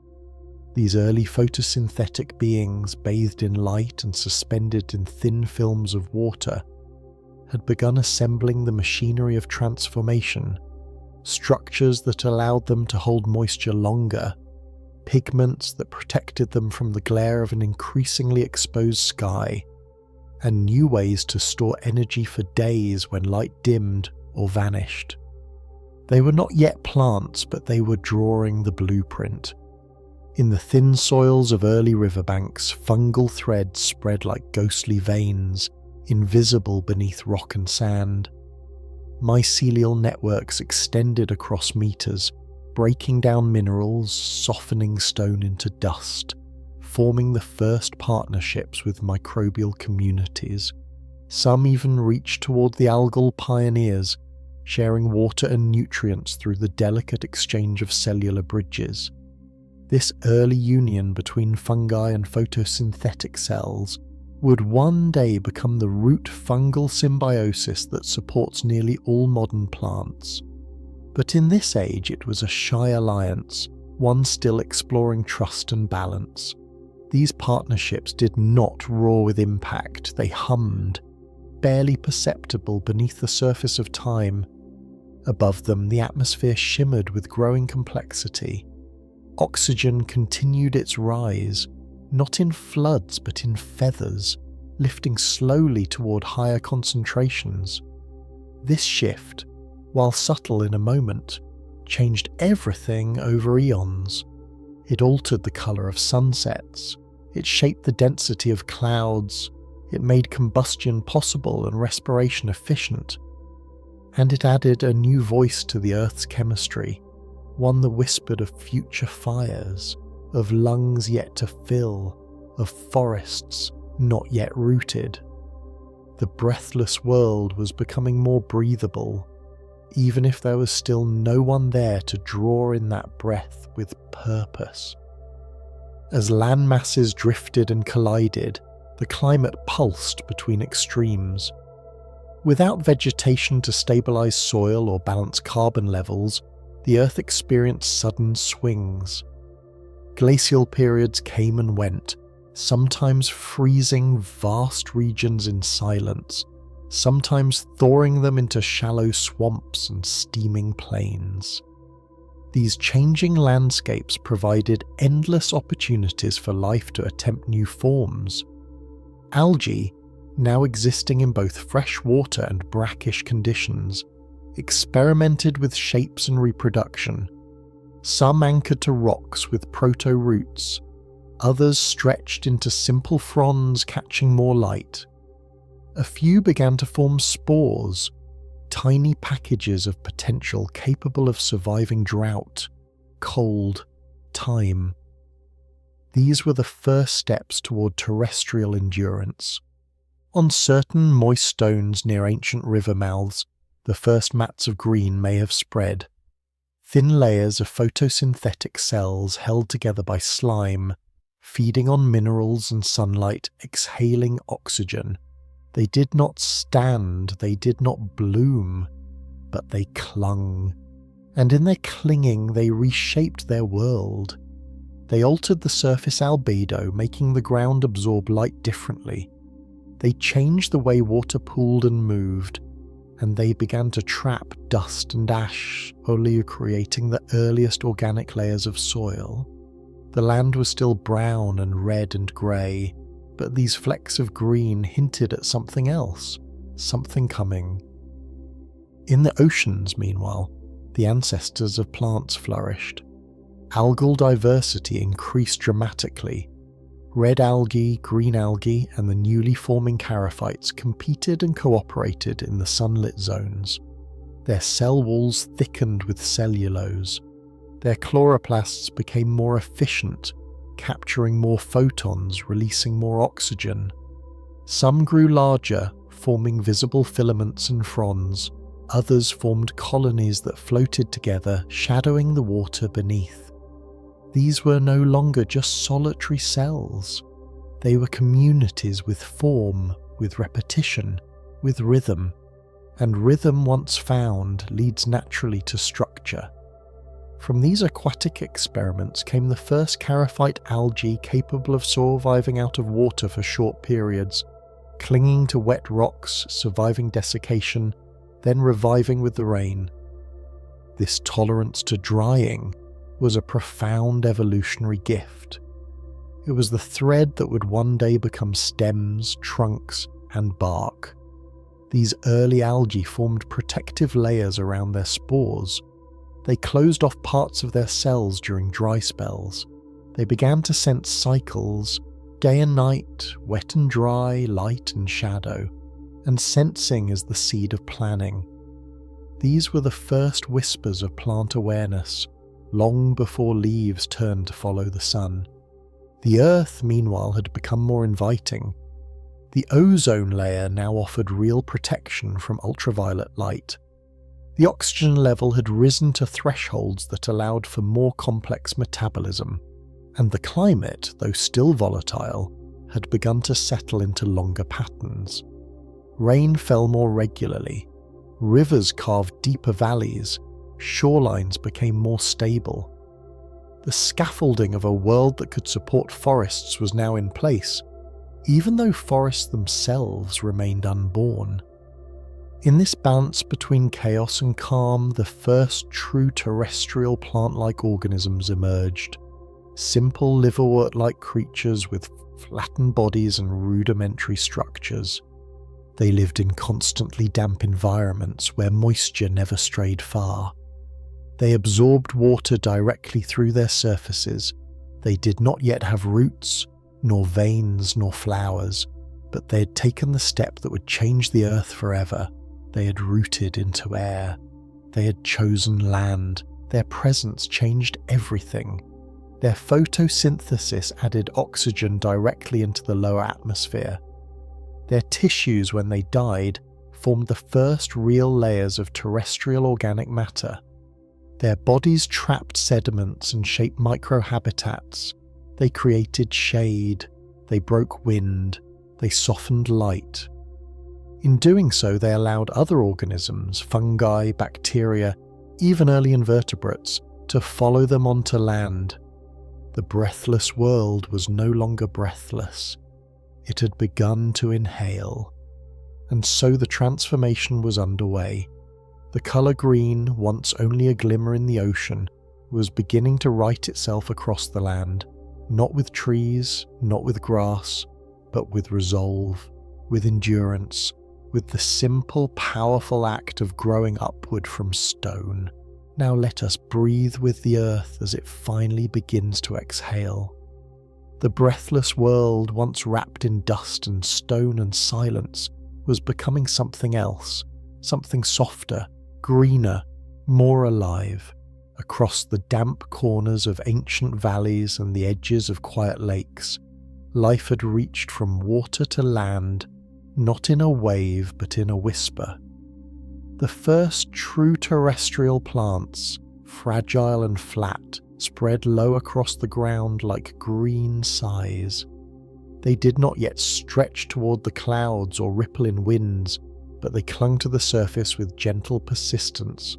These early photosynthetic beings, bathed in light and suspended in thin films of water, had begun assembling the machinery of transformation, structures that allowed them to hold moisture longer, pigments that protected them from the glare of an increasingly exposed sky, and new ways to store energy for days when light dimmed or vanished. They were not yet plants, but they were drawing the blueprint. In the thin soils of early riverbanks, fungal threads spread like ghostly veins, invisible beneath rock and sand. Mycelial networks extended across meters, breaking down minerals, softening stone into dust, forming the first partnerships with microbial communities. Some even reached toward the algal pioneers, sharing water and nutrients through the delicate exchange of cellular bridges. This early union between fungi and photosynthetic cells would one day become the root fungal symbiosis that supports nearly all modern plants. But in this age it was a shy alliance, one still exploring trust and balance. These partnerships did not roar with impact, they hummed, barely perceptible beneath the surface of time. Above them the atmosphere shimmered with growing complexity. Oxygen continued its rise, not in floods but in feathers, lifting slowly toward higher concentrations. This shift, while subtle in a moment, changed everything over eons. It altered the colour of sunsets, it shaped the density of clouds, it made combustion possible and respiration efficient, and it added a new voice to the Earth's chemistry, one that whispered of future fires, of lungs yet to fill, of forests not yet rooted. The breathless world was becoming more breathable, even if there was still no one there to draw in that breath with purpose. As land masses drifted and collided, the climate pulsed between extremes. Without vegetation to stabilize soil or balance carbon levels, the Earth experienced sudden swings. Glacial periods came and went, sometimes freezing vast regions in silence, sometimes thawing them into shallow swamps and steaming plains. These changing landscapes provided endless opportunities for life to attempt new forms. Algae, now existing in both fresh water and brackish conditions, experimented with shapes and reproduction. Some anchored to rocks with proto-roots, others stretched into simple fronds catching more light. A few began to form spores, tiny packages of potential capable of surviving drought, cold, time. These were the first steps toward terrestrial endurance. On certain moist stones near ancient river mouths, the first mats of green may have spread. Thin layers of photosynthetic cells held together by slime, feeding on minerals and sunlight, exhaling oxygen. They did not stand, they did not bloom, but they clung. And in their clinging, they reshaped their world. They altered the surface albedo, making the ground absorb light differently. They changed the way water pooled and moved, and they began to trap dust and ash, only creating the earliest organic layers of soil. The land was still brown and red and grey, but these flecks of green hinted at something else, something coming. In the oceans, meanwhile, the ancestors of plants flourished. Algal diversity increased dramatically. Red algae, green algae, and the newly forming charophytes competed and cooperated in the sunlit zones. Their cell walls thickened with cellulose. Their chloroplasts became more efficient, capturing more photons, releasing more oxygen. Some grew larger, forming visible filaments and fronds. Others formed colonies that floated together, shadowing the water beneath. These were no longer just solitary cells. They were communities with form, with repetition, with rhythm. And rhythm once found leads naturally to structure. From these aquatic experiments came the first charophyte algae capable of surviving out of water for short periods, clinging to wet rocks, surviving desiccation, then reviving with the rain. This tolerance to drying was a profound evolutionary gift. It was the thread that would one day become stems, trunks, and bark. These early algae formed protective layers around their spores. They closed off parts of their cells during dry spells. They began to sense cycles, day and night, wet and dry, light and shadow, and sensing is the seed of planning. These were the first whispers of plant awareness, long before leaves turned to follow the sun. The earth, meanwhile, had become more inviting. The ozone layer now offered real protection from ultraviolet light. The oxygen level had risen to thresholds that allowed for more complex metabolism, and the climate, though still volatile, had begun to settle into longer patterns. Rain fell more regularly, rivers carved deeper valleys, shorelines became more stable. The scaffolding of a world that could support forests was now in place, even though forests themselves remained unborn. In this balance between chaos and calm, the first true terrestrial plant-like organisms emerged. Simple liverwort-like creatures with flattened bodies and rudimentary structures. They lived in constantly damp environments where moisture never strayed far. They absorbed water directly through their surfaces. They did not yet have roots, nor veins, nor flowers, but they had taken the step that would change the earth forever. They had rooted into air. They had chosen land. Their presence changed everything. Their photosynthesis added oxygen directly into the lower atmosphere. Their tissues, when they died, formed the first real layers of terrestrial organic matter. Their bodies trapped sediments and shaped microhabitats. They created shade. They broke wind. They softened light. In doing so, they allowed other organisms, fungi, bacteria, even early invertebrates, to follow them onto land. The breathless world was no longer breathless. It had begun to inhale. and so the transformation was underway. The colour green, once only a glimmer in the ocean, was beginning to write itself across the land, not with trees, not with grass, but with resolve, with endurance, with the simple, powerful act of growing upward from stone. Now let us breathe with the earth as it finally begins to exhale. The breathless world, once wrapped in dust and stone and silence, was becoming something else, something softer, greener, more alive. Across the damp corners of ancient valleys and the edges of quiet lakes, life had reached from water to land, not in a wave but in a whisper. The first true terrestrial plants, fragile and flat, spread low across the ground like green sighs. They did not yet stretch toward the clouds or ripple in winds, but they clung to the surface with gentle persistence.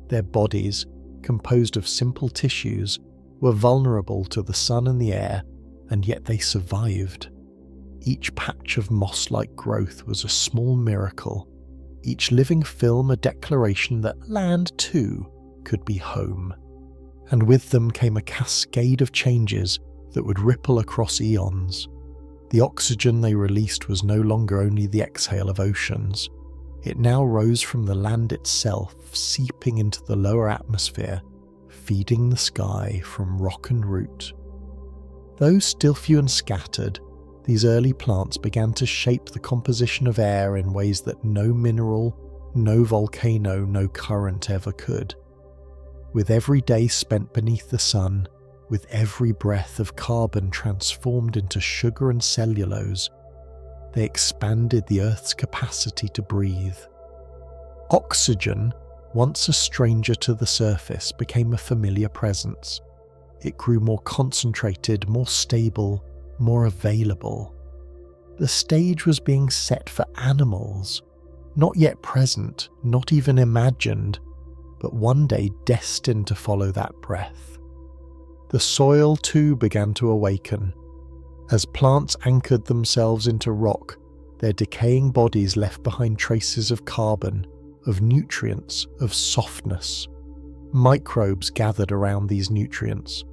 Their bodies, composed of simple tissues, were vulnerable to the sun and the air, and yet they survived. Each patch of moss-like growth was a small miracle, each living film a declaration that land too could be home. And with them came a cascade of changes that would ripple across eons. The oxygen they released was no longer only the exhale of oceans. It now rose from the land itself, seeping into the lower atmosphere, feeding the sky from rock and root. Though still few and scattered, these early plants began to shape the composition of air in ways that no mineral, no volcano, no current ever could. With every day spent beneath the sun, with every breath of carbon transformed into sugar and cellulose, they expanded the Earth's capacity to breathe. Oxygen, once a stranger to the surface, became a familiar presence. It grew more concentrated, more stable, more available. The stage was being set for animals, not yet present, not even imagined, but one day destined to follow that breath. The soil too began to awaken. As plants anchored themselves into rock, their decaying bodies left behind traces of carbon, of nutrients, of softness. Microbes gathered around these nutrients.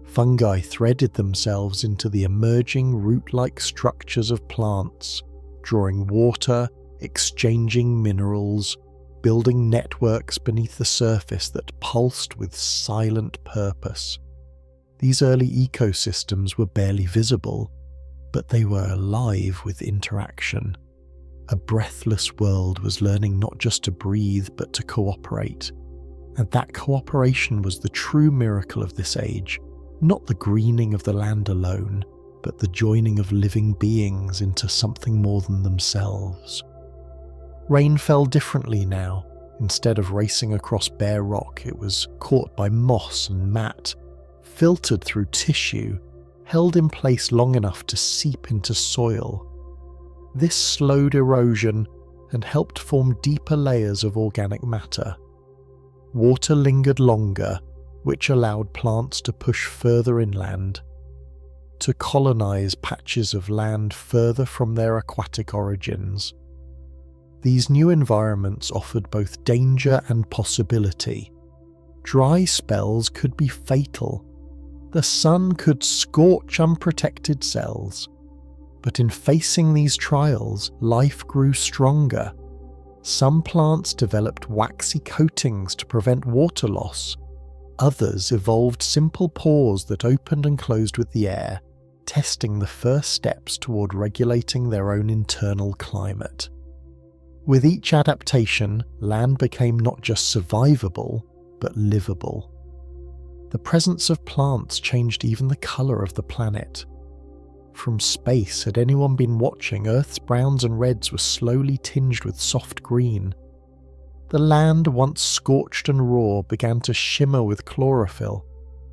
Fungi threaded themselves into the emerging root-like structures of plants, drawing water, exchanging minerals, building networks beneath the surface that pulsed with silent purpose. These early ecosystems were barely visible, but they were alive with interaction. A breathless world was learning not just to breathe, but to cooperate. And that cooperation was the true miracle of this age, not the greening of the land alone, but the joining of living beings into something more than themselves. Rain fell differently now. Instead of racing across bare rock, it was caught by moss and mat, filtered through tissue, held in place long enough to seep into soil. This slowed erosion and helped form deeper layers of organic matter. Water lingered longer, which allowed plants to push further inland, to colonize patches of land further from their aquatic origins. These new environments offered both danger and possibility. Dry spells could be fatal. The sun could scorch unprotected cells. But in facing these trials, life grew stronger. Some plants developed waxy coatings to prevent water loss. Others evolved simple pores that opened and closed with the air, testing the first steps toward regulating their own internal climate. With each adaptation, land became not just survivable, but livable. The presence of plants changed even the colour of the planet. From space, had anyone been watching, Earth's browns and reds were slowly tinged with soft green. The land, once scorched and raw, began to shimmer with chlorophyll,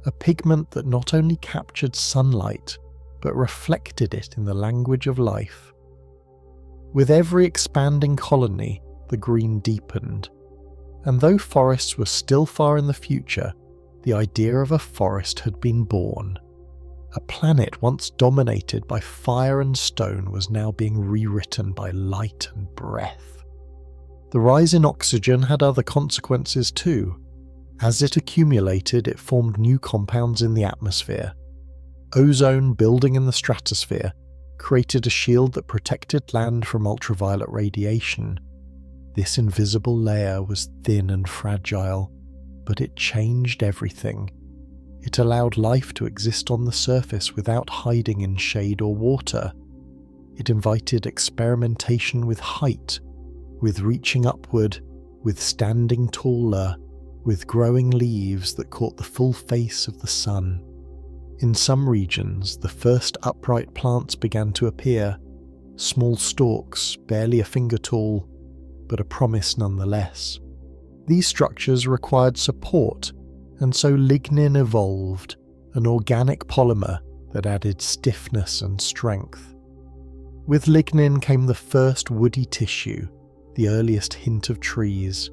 a pigment that not only captured sunlight, but reflected it in the language of life. With every expanding colony, the green deepened. And though forests were still far in the future, the idea of a forest had been born. A planet once dominated by fire and stone was now being rewritten by light and breath. The rise in oxygen had other consequences too. As it accumulated, it formed new compounds in the atmosphere. Ozone, building in the stratosphere, created a shield that protected land from ultraviolet radiation. This invisible layer was thin and fragile, but it changed everything. It allowed life to exist on the surface without hiding in shade or water. It invited experimentation with height, with reaching upward, with standing taller, with growing leaves that caught the full face of the sun. In some regions, the first upright plants began to appear, small stalks, barely a finger tall, but a promise nonetheless. These structures required support, and so lignin evolved, an organic polymer that added stiffness and strength. With lignin came the first woody tissue, the earliest hint of trees.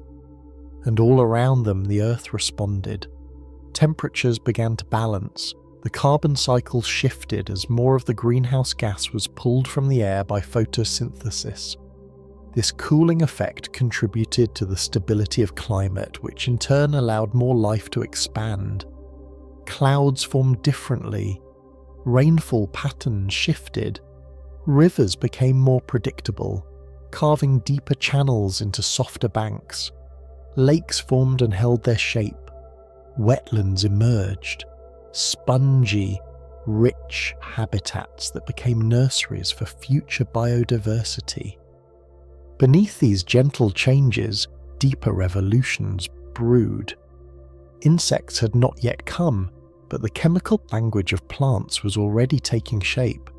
And all around them the earth responded. Temperatures began to balance, the carbon cycle shifted as more of the greenhouse gas was pulled from the air by photosynthesis. This cooling effect contributed to the stability of climate, which in turn allowed more life to expand. Clouds formed differently, rainfall patterns shifted, rivers became more predictable, carving deeper channels into softer banks. Lakes formed and held their shape. Wetlands emerged, spongy, rich habitats that became nurseries for future biodiversity. Beneath these gentle changes, deeper revolutions brewed. Insects had not yet come, but the chemical language of plants was already taking shape.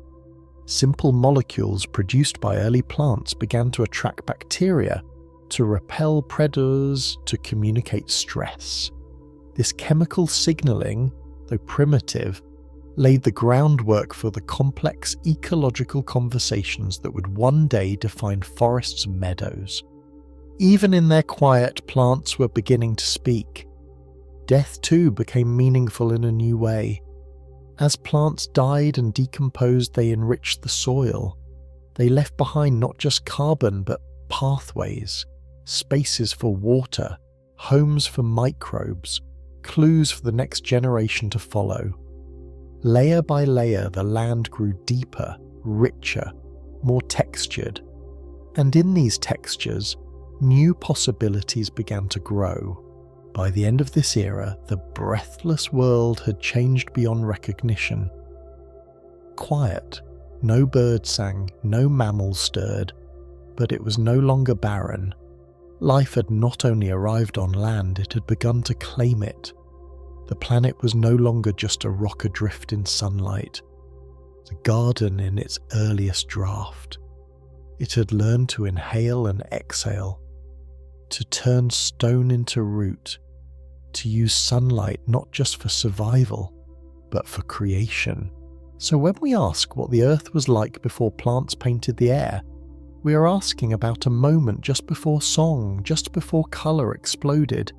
Simple molecules produced by early plants began to attract bacteria, to repel predators, to communicate stress. This chemical signaling, though primitive, laid the groundwork for the complex ecological conversations that would one day define forests and meadows. Even in their quiet, plants were beginning to speak. Death too became meaningful in a new way. As plants died and decomposed, they enriched the soil. They left behind not just carbon, but pathways, spaces for water, homes for microbes, clues for the next generation to follow. Layer by layer, the land grew deeper, richer, more textured. And in these textures, new possibilities began to grow. By the end of this era, the breathless world had changed beyond recognition. Quiet, no bird sang, no mammal stirred, but it was no longer barren. Life had not only arrived on land, it had begun to claim it. The planet was no longer just a rock adrift in sunlight. It was a garden in its earliest draft. It had learned to inhale and exhale, to turn stone into root, to use sunlight not just for survival, but for creation. So when we ask what the earth was like before plants painted the air, we are asking about a moment just before song, just before colour exploded,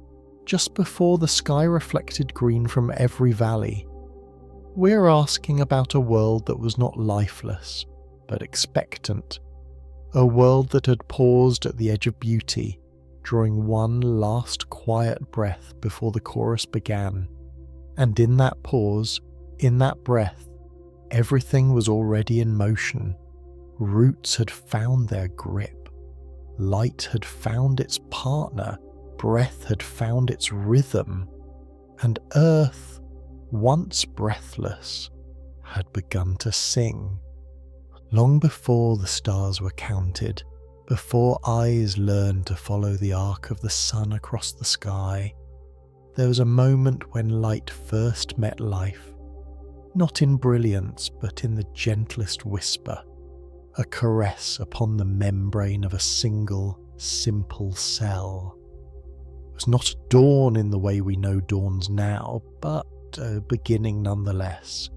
just before the sky reflected green from every valley. We're asking about a world that was not lifeless, but expectant. A world that had paused at the edge of beauty, drawing one last quiet breath before the chorus began. And in that pause, in that breath, everything was already in motion. Roots had found their grip. Light had found its partner. Breath had found its rhythm. And earth, once breathless, had begun to sing. Long before the stars were counted, before eyes learned to follow the arc of the sun across the sky, there was a moment when light first met life, not in brilliance, but in the gentlest whisper, a caress upon the membrane of a single, simple cell. It was not a dawn in the way we know dawns now, but a beginning nonetheless.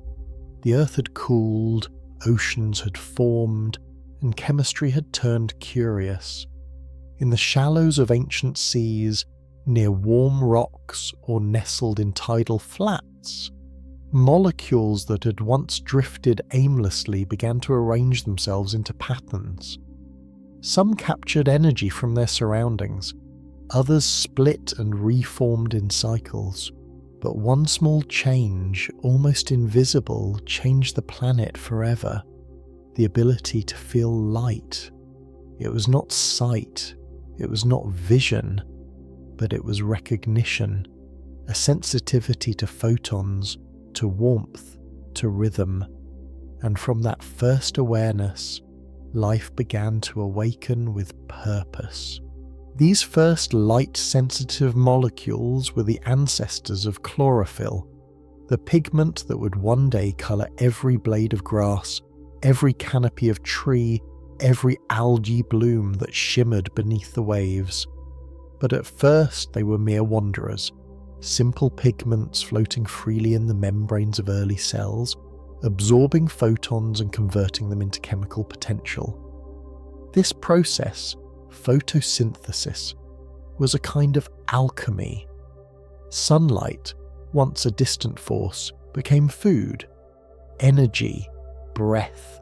The earth had cooled, oceans had formed, and chemistry had turned curious. In the shallows of ancient seas, near warm rocks or nestled in tidal flats, Molecules that had once drifted aimlessly began to arrange themselves into patterns. Some captured energy from their surroundings, others split and reformed in cycles. But one small change, almost invisible, changed the planet forever. The ability to feel light. It was not sight, it was not vision, but it was recognition, a sensitivity to photons, to warmth, to rhythm. And from that first awareness, life began to awaken with purpose. These first light-sensitive molecules were the ancestors of chlorophyll, the pigment that would one day colour every blade of grass, every canopy of tree, every algae bloom that shimmered beneath the waves. But at first they were mere wanderers, simple pigments floating freely in the membranes of early cells, absorbing photons and converting them into chemical potential. This process, photosynthesis, was a kind of alchemy. Sunlight, once a distant force, became food, energy, breath.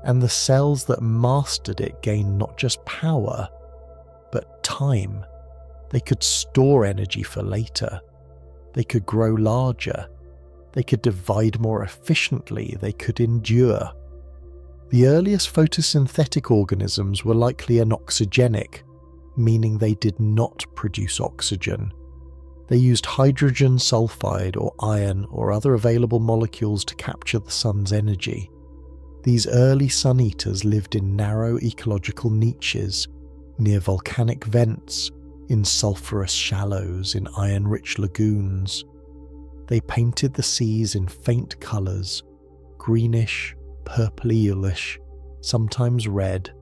And the cells that mastered it gained not just power, but time. They could store energy for later. They could grow larger. They could divide more efficiently. They could endure. The earliest photosynthetic organisms were likely anoxygenic, meaning they did not produce oxygen. They used hydrogen sulfide or iron or other available molecules to capture the sun's energy. These early sun-eaters lived in narrow ecological niches, near volcanic vents, in sulphurous shallows, in iron-rich lagoons. They painted the seas in faint colours, greenish, purple-yellowish, sometimes red.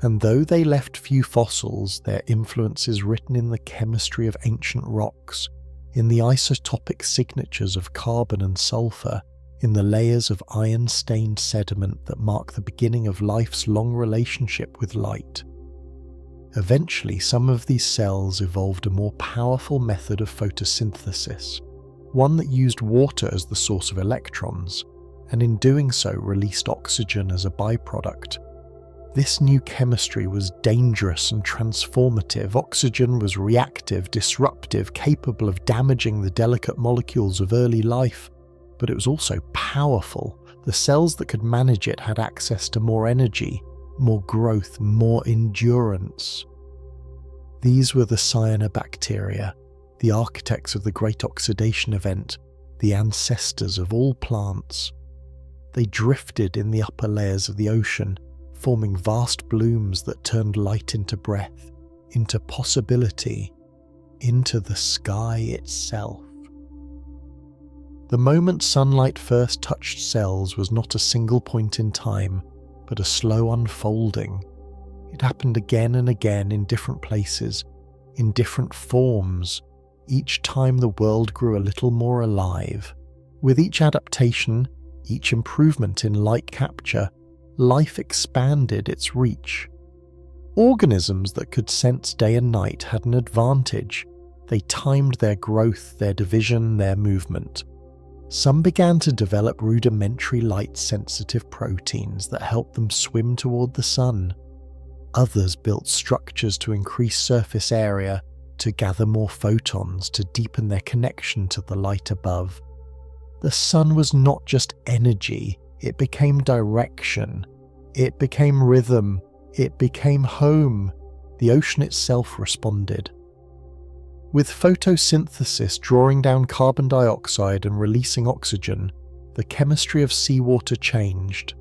And though they left few fossils, their influence is written in the chemistry of ancient rocks, in the isotopic signatures of carbon and sulphur, in the layers of iron-stained sediment that mark the beginning of life's long relationship with light. Eventually, some of these cells evolved a more powerful method of photosynthesis, one that used water as the source of electrons, and in doing so released oxygen as a byproduct. This new chemistry was dangerous and transformative. Oxygen was reactive, disruptive, capable of damaging the delicate molecules of early life, but it was also powerful. The cells that could manage it had access to more energy, more growth, more endurance. These were the cyanobacteria, the architects of the Great Oxidation Event, the ancestors of all plants. They drifted in the upper layers of the ocean, forming vast blooms that turned light into breath, into possibility, into the sky itself. The moment sunlight first touched cells was not a single point in time, but a slow unfolding. It happened again and again in different places, in different forms. Each time the world grew a little more alive. With each adaptation, each improvement in light capture, life expanded its reach. Organisms that could sense day and night had an advantage. They timed their growth, their division, their movement. Some began to develop rudimentary light-sensitive proteins that helped them swim toward the sun. Others built structures to increase surface area, to gather more photons, to deepen their connection to the light above. The sun was not just energy, it became direction, it became rhythm, it became home. The ocean itself responded. With photosynthesis drawing down carbon dioxide and releasing oxygen, the chemistry of seawater changed.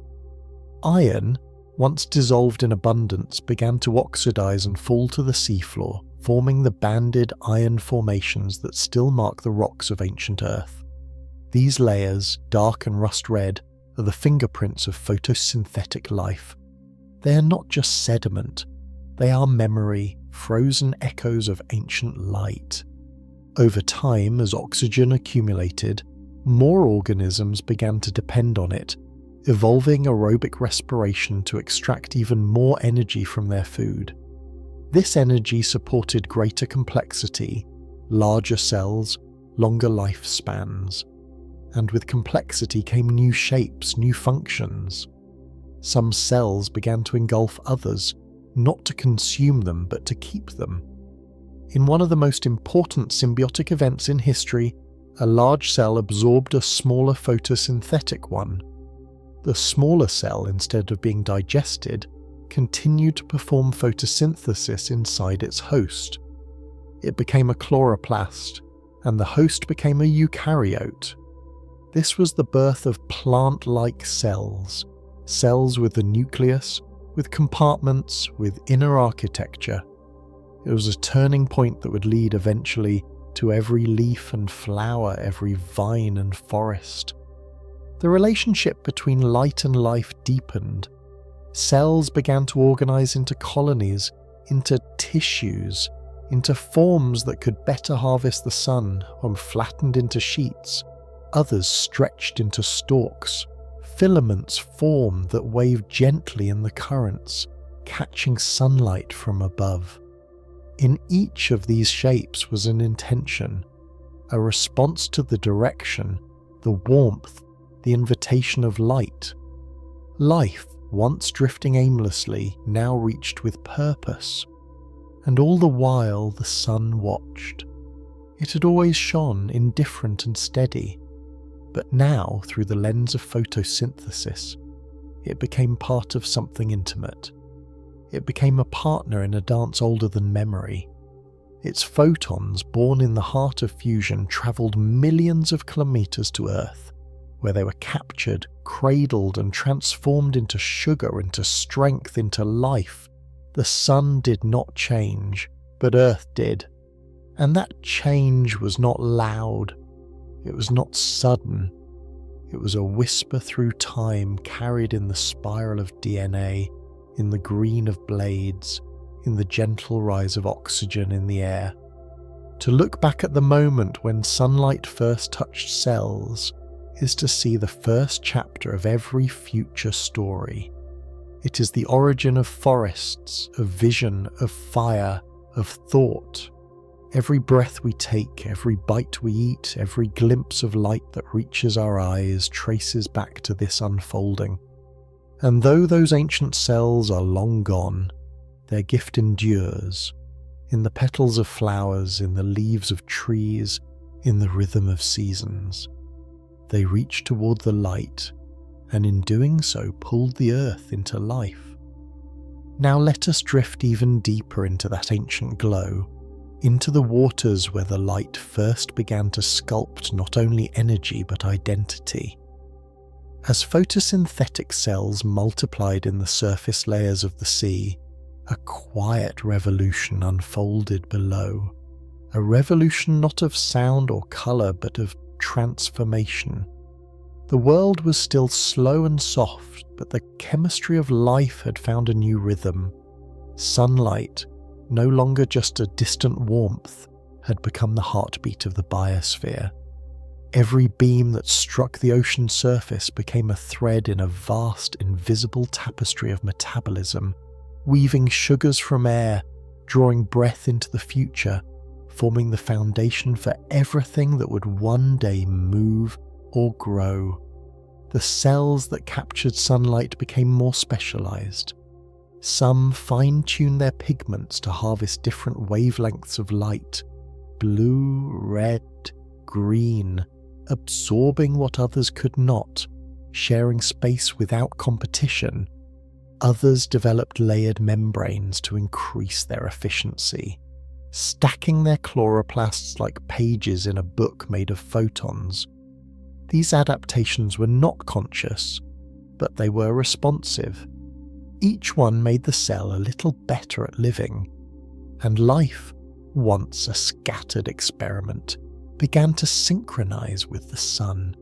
Iron, once dissolved in abundance, began to oxidize and fall to the seafloor, forming the banded iron formations that still mark the rocks of ancient Earth. These layers, dark and rust-red, are the fingerprints of photosynthetic life. They are not just sediment, they are memory, frozen echoes of ancient light. Over time, as oxygen accumulated, more organisms began to depend on it, evolving aerobic respiration to extract even more energy from their food. This energy supported greater complexity, larger cells, longer lifespans. and with complexity came new shapes, new functions. Some cells began to engulf others, not to consume them but to keep them. In one of the most important symbiotic events in history, a large cell absorbed a smaller photosynthetic one. The smaller cell, instead of being digested, continued to perform photosynthesis inside its host. It became a chloroplast, and the host became a eukaryote. This was the birth of plant-like cells, cells with a nucleus, with compartments, with inner architecture. It was a turning point that would lead eventually to every leaf and flower, every vine and forest. The relationship between light and life deepened. Cells began to organize into colonies, into tissues, into forms that could better harvest the sun, or flattened into sheets. Others stretched into stalks. Filaments formed that waved gently in the currents, catching sunlight from above. In each of these shapes was an intention, a response to the direction, the warmth, the invitation of light. Life, once drifting aimlessly, now reached with purpose. And all the while the sun watched. It had always shone, indifferent and steady, but now, through the lens of photosynthesis, it became part of something intimate. It became a partner in a dance older than memory. Its photons, born in the heart of fusion, travelled millions of kilometres to Earth, where they were captured, cradled and transformed into sugar, into strength, into life. The sun did not change, but Earth did. And that change was not loud. It was not sudden. It was a whisper through time, carried in the spiral of DNA, in the green of blades, in the gentle rise of oxygen in the air. To look back at the moment when sunlight first touched cells is to see the first chapter of every future story. It is the origin of forests, of vision, of fire, of thought. Every breath we take, every bite we eat, every glimpse of light that reaches our eyes traces back to this unfolding. And though those ancient cells are long gone, their gift endures, in the petals of flowers, in the leaves of trees, in the rhythm of seasons. They reach toward the light, and in doing so pulled the earth into life. Now let us drift even deeper into that ancient glow, into the waters where the light first began to sculpt not only energy but identity. As photosynthetic cells multiplied in the surface layers of the sea, a quiet revolution unfolded below. A revolution not of sound or colour but of transformation. The world was still slow and soft, but the chemistry of life had found a new rhythm. Sunlight, no longer just a distant warmth, had become the heartbeat of the biosphere. Every beam that struck the ocean surface became a thread in a vast, invisible tapestry of metabolism, weaving sugars from air, drawing breath into the future, forming the foundation for everything that would one day move or grow. The cells that captured sunlight became more specialized. Some fine-tuned their pigments to harvest different wavelengths of light, blue, red, green, absorbing what others could not, sharing space without competition. Others developed layered membranes to increase their efficiency, stacking their chloroplasts like pages in a book made of photons. These adaptations were not conscious, but they were responsive. Each one made the cell a little better at living, and life, once a scattered experiment, began to synchronize with the sun.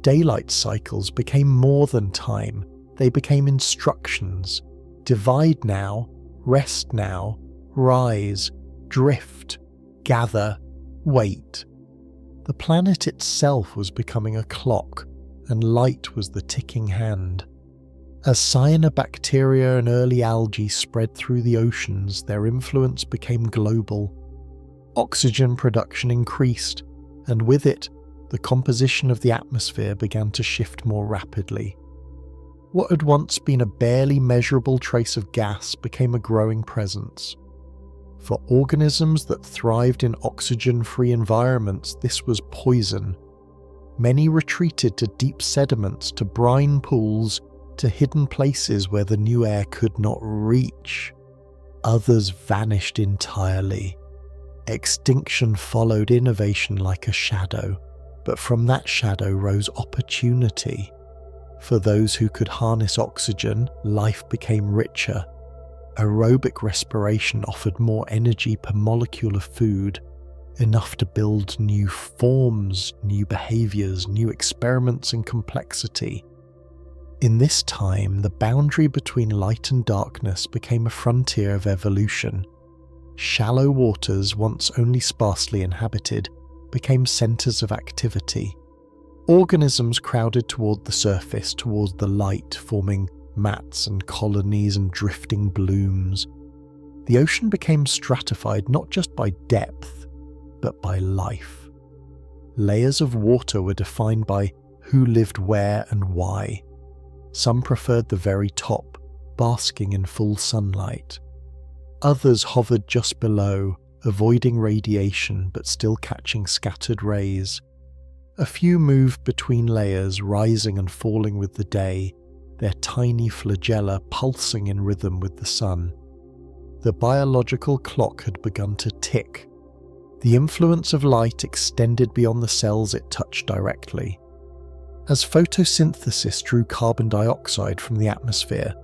Daylight cycles became more than time, they became instructions. Divide now, rest now, rise, drift, gather, wait. The planet itself was becoming a clock, and light was the ticking hand. As cyanobacteria and early algae spread through the oceans, their influence became global. Oxygen production increased, and with it, the composition of the atmosphere began to shift more rapidly. What had once been a barely measurable trace of gas became a growing presence. For organisms that thrived in oxygen-free environments, this was poison. Many retreated to deep sediments, to brine pools, to hidden places where the new air could not reach. Others vanished entirely. Extinction followed innovation like a shadow, but from that shadow rose opportunity. For those who could harness oxygen, life became richer. Aerobic respiration offered more energy per molecule of food, enough to build new forms, new behaviors, new experiments and complexity. In this time, the boundary between light and darkness became a frontier of evolution. Shallow waters, once only sparsely inhabited, became centres of activity. Organisms crowded toward the surface, toward the light, forming mats and colonies and drifting blooms. The ocean became stratified not just by depth, but by life. Layers of water were defined by who lived where and why. Some preferred the very top, basking in full sunlight. Others hovered just below, avoiding radiation but still catching scattered rays. A few moved between layers, rising and falling with the day, their tiny flagella pulsing in rhythm with the sun. The biological clock had begun to tick. The influence of light extended beyond the cells it touched directly. As photosynthesis drew carbon dioxide from the atmosphere,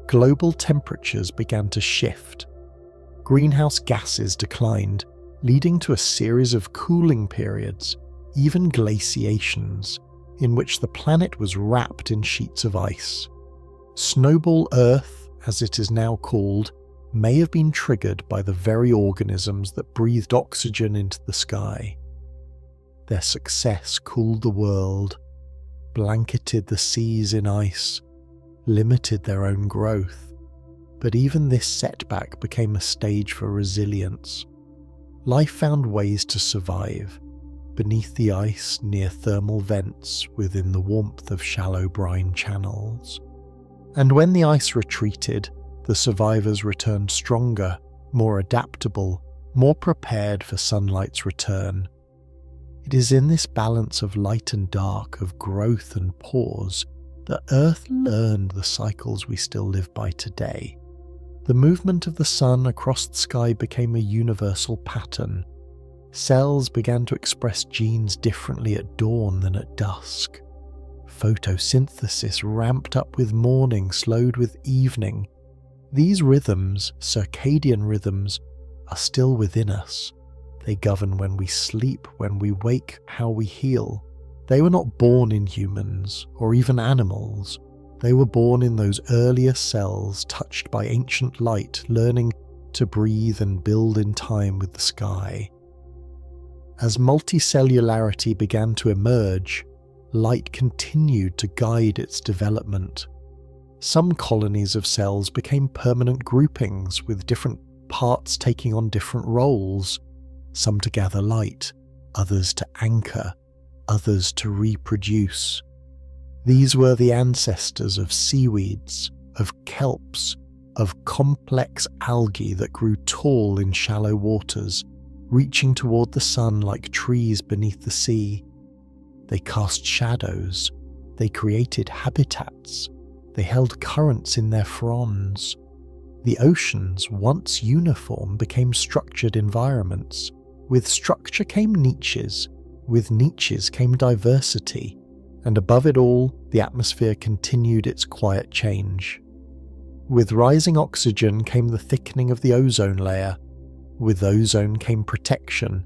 global temperatures began to shift. Greenhouse gases declined, leading to a series of cooling periods, even glaciations, in which the planet was wrapped in sheets of ice. Snowball Earth, as it is now called, may have been triggered by the very organisms that breathed oxygen into the sky. Their success cooled the world, blanketed the seas in ice, limited their own growth. But even this setback became a stage for resilience. Life found ways to survive, beneath the ice, near thermal vents, within the warmth of shallow brine channels. And when the ice retreated, the survivors returned stronger, more adaptable, more prepared for sunlight's return. It is in this balance of light and dark, of growth and pause, that Earth learned the cycles we still live by today. The movement of the sun across the sky became a universal pattern. Cells began to express genes differently at dawn than at dusk. Photosynthesis ramped up with morning, slowed with evening. These rhythms, circadian rhythms, are still within us. They govern when we sleep, when we wake, how we heal. They were not born in humans, or even animals. They were born in those earlier cells touched by ancient light, learning to breathe and build in time with the sky. As multicellularity began to emerge, light continued to guide its development. Some colonies of cells became permanent groupings, with different parts taking on different roles. Some to gather light, others to anchor, others to reproduce. These were the ancestors of seaweeds, of kelps, of complex algae that grew tall in shallow waters, reaching toward the sun like trees beneath the sea. They cast shadows, they created habitats, they held currents in their fronds. The oceans, once uniform, became structured environments. With structure came niches, with niches came diversity, and above it all, the atmosphere continued its quiet change. With rising oxygen came the thickening of the ozone layer. With ozone came protection,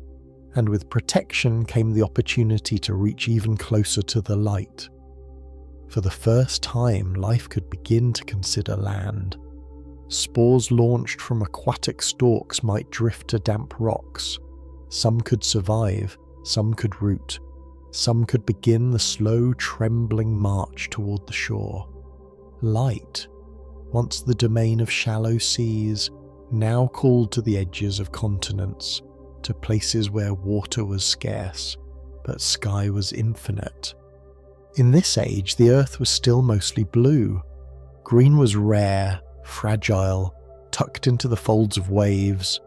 and with protection came the opportunity to reach even closer to the light. For the first time, life could begin to consider land. Spores launched from aquatic stalks might drift to damp rocks. Some could survive, some could root, some could begin the slow, trembling march toward the shore. Light, once the domain of shallow seas, now called to the edges of continents, to places where water was scarce, but sky was infinite. In this age, the earth was still mostly blue. Green was rare, fragile, tucked into the folds of waves,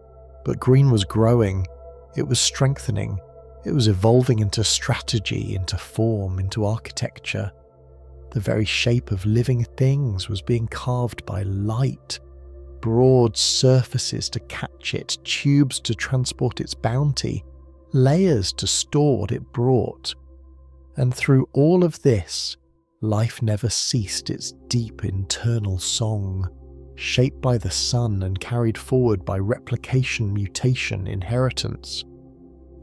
but green was growing, it was strengthening, it was evolving into strategy, into form, into architecture. The very shape of living things was being carved by light, broad surfaces to catch it, tubes to transport its bounty, layers to store what it brought. And through all of this, life never ceased its deep internal song, shaped by the sun and carried forward by replication, mutation, inheritance.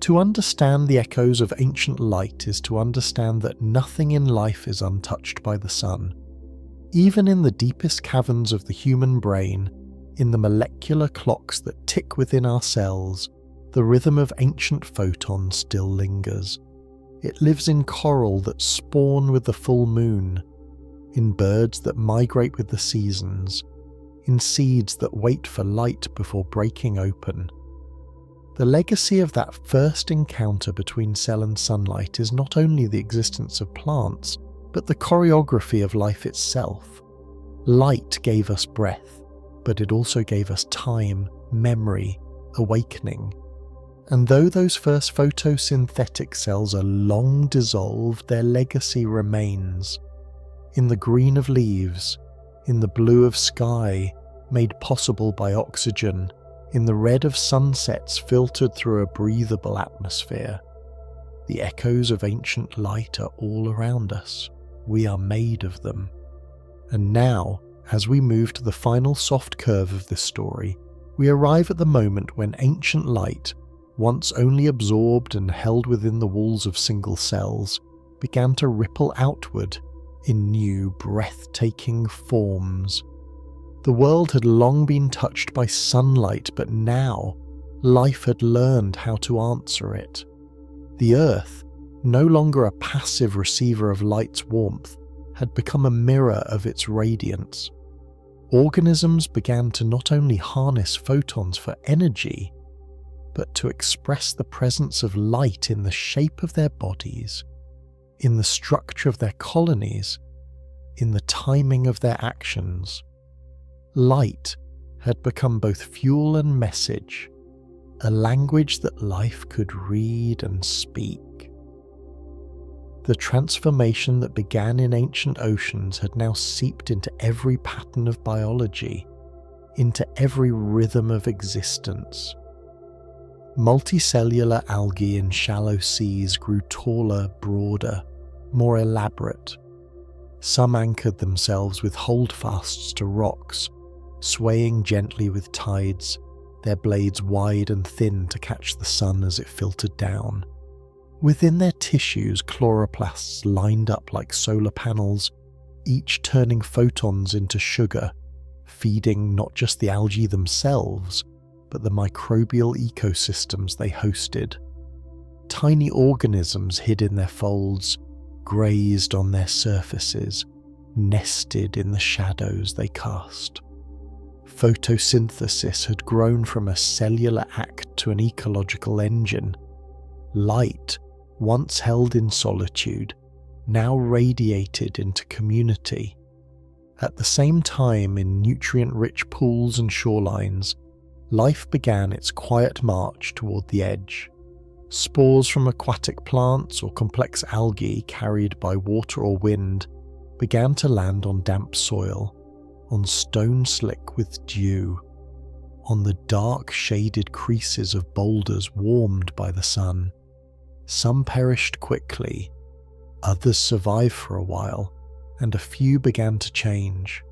To understand the echoes of ancient light is to understand that nothing in life is untouched by the sun. Even in the deepest caverns of the human brain, in the molecular clocks that tick within our cells, the rhythm of ancient photons still lingers. It lives in coral that spawn with the full moon, in birds that migrate with the seasons, in seeds that wait for light before breaking open. The legacy of that first encounter between cell and sunlight is not only the existence of plants, but the choreography of life itself. Light gave us breath, but it also gave us time, memory, awakening. And though those first photosynthetic cells are long dissolved, their legacy remains. In the green of leaves, in the blue of sky, made possible by oxygen, in the red of sunsets filtered through a breathable atmosphere. The echoes of ancient light are all around us. We are made of them. And now, as we move to the final soft curve of this story, we arrive at the moment when ancient light, once only absorbed and held within the walls of single cells, began to ripple outward in new, breathtaking forms. The world had long been touched by sunlight, but now life had learned how to answer it. The earth, no longer a passive receiver of light's warmth, had become a mirror of its radiance. Organisms began to not only harness photons for energy, but to express the presence of light in the shape of their bodies, in the structure of their colonies, in the timing of their actions. Light had become both fuel and message, a language that life could read and speak. The transformation that began in ancient oceans had now seeped into every pattern of biology, into every rhythm of existence. Multicellular algae in shallow seas grew taller, broader, more elaborate. Some anchored themselves with holdfasts to rocks, swaying gently with tides, their blades wide and thin to catch the sun as it filtered down. Within their tissues, chloroplasts lined up like solar panels, each turning photons into sugar, feeding not just the algae themselves, but the microbial ecosystems they hosted. Tiny organisms hid in their folds, grazed on their surfaces, nested in the shadows they cast. Photosynthesis had grown from a cellular act to an ecological engine. Light, once held in solitude, now radiated into community. At the same time, in nutrient-rich pools and shorelines, life began its quiet march toward the edge. Spores from aquatic plants or complex algae carried by water or wind began to land on damp soil, on stone slick with dew, on the dark shaded creases of boulders warmed by the sun. Some perished quickly, others survived for a while, and a few began to change.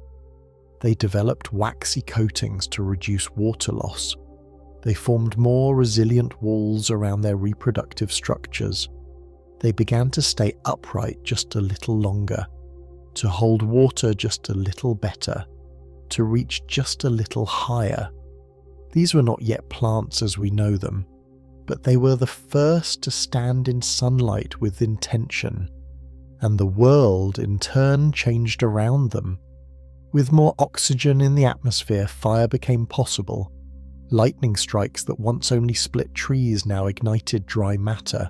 They developed waxy coatings to reduce water loss. They formed more resilient walls around their reproductive structures. They began to stay upright just a little longer, to hold water just a little better, to reach just a little higher. These were not yet plants as we know them, but they were the first to stand in sunlight with intention, and the world in turn changed around them. With more oxygen in the atmosphere, fire became possible. Lightning strikes that once only split trees now ignited dry matter,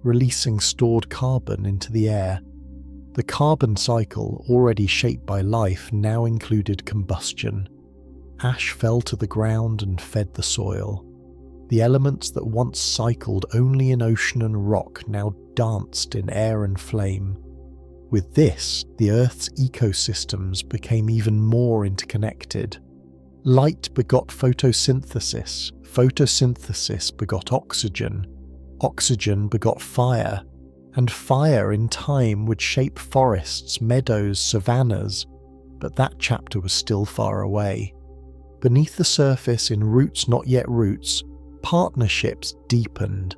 releasing stored carbon into the air. The carbon cycle, already shaped by life, now included combustion. Ash fell to the ground and fed the soil. The elements that once cycled only in ocean and rock now danced in air and flame. With this, the Earth's ecosystems became even more interconnected. Light begot photosynthesis, photosynthesis begot oxygen, oxygen begot fire, and fire in time would shape forests, meadows, savannas, but that chapter was still far away. Beneath the surface, in roots not yet roots, partnerships deepened.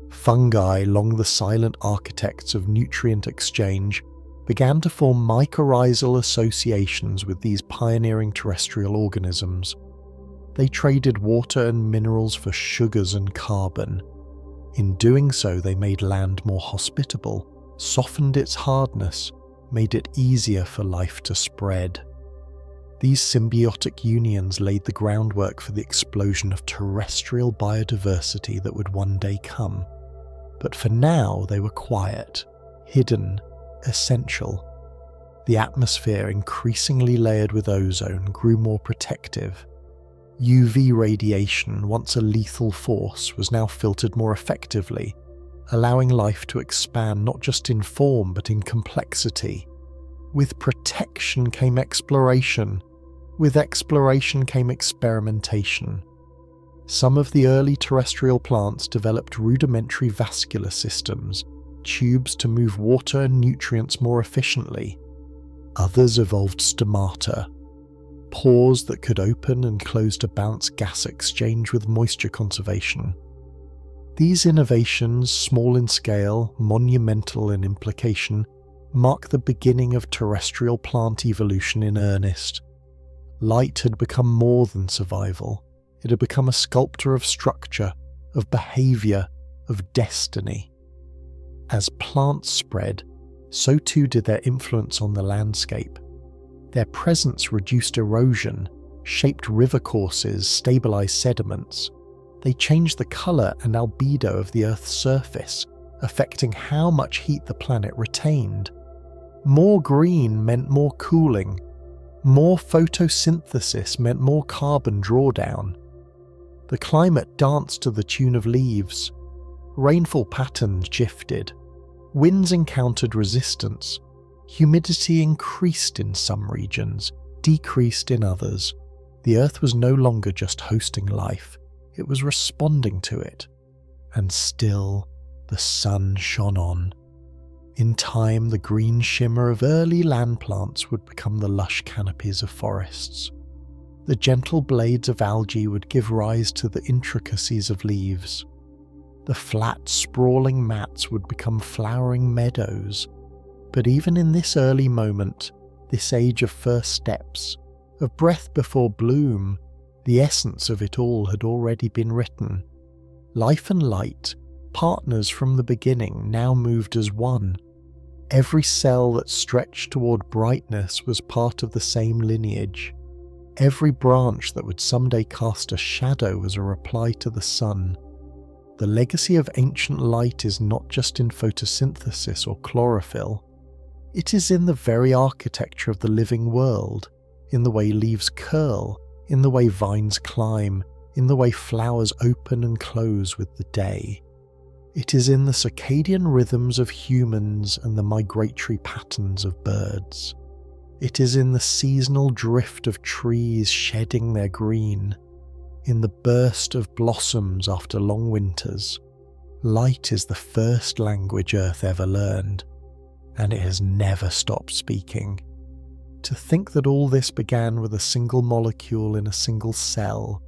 Fungi, long the silent architects of nutrient exchange, began to form mycorrhizal associations with these pioneering terrestrial organisms. They traded water and minerals for sugars and carbon. In doing so, they made land more hospitable, softened its hardness, made it easier for life to spread. These symbiotic unions laid the groundwork for the explosion of terrestrial biodiversity that would one day come. But for now, they were quiet, hidden, essential. The atmosphere, increasingly layered with ozone, grew more protective. UV radiation, once a lethal force, was now filtered more effectively, allowing life to expand not just in form but in complexity. With protection came exploration. With exploration came experimentation. Some of the early terrestrial plants developed rudimentary vascular systems, tubes to move water and nutrients more efficiently. Others evolved stomata, pores that could open and close to balance gas exchange with moisture conservation. These innovations, small in scale, monumental in implication, mark the beginning of terrestrial plant evolution in earnest. Light had become more than survival. It had become a sculptor of structure, of behaviour, of destiny. As plants spread, so too did their influence on the landscape. Their presence reduced erosion, shaped river courses, stabilised sediments. They changed the colour and albedo of the Earth's surface, affecting how much heat the planet retained. More green meant more cooling. More photosynthesis meant more carbon drawdown. The climate danced to the tune of leaves. Rainfall patterns shifted. Winds encountered resistance. Humidity increased in some regions, decreased in others. The Earth was no longer just hosting life, it was responding to it. And still, the sun shone on. In time, the green shimmer of early land plants would become the lush canopies of forests. The gentle blades of algae would give rise to the intricacies of leaves. The flat, sprawling mats would become flowering meadows. But even in this early moment, this age of first steps, of breath before bloom, the essence of it all had already been written. Life and light, partners from the beginning, now moved as one. Every cell that stretched toward brightness was part of the same lineage. Every branch that would someday cast a shadow was a reply to the sun. The legacy of ancient light is not just in photosynthesis or chlorophyll. It is in the very architecture of the living world, in the way leaves curl, in the way vines climb, in the way flowers open and close with the day. It is in the circadian rhythms of humans and the migratory patterns of birds. It is in the seasonal drift of trees shedding their green, in the burst of blossoms after long winters. Light is the first language Earth ever learned, and it has never stopped speaking. To think that all this began with a single molecule in a single cell,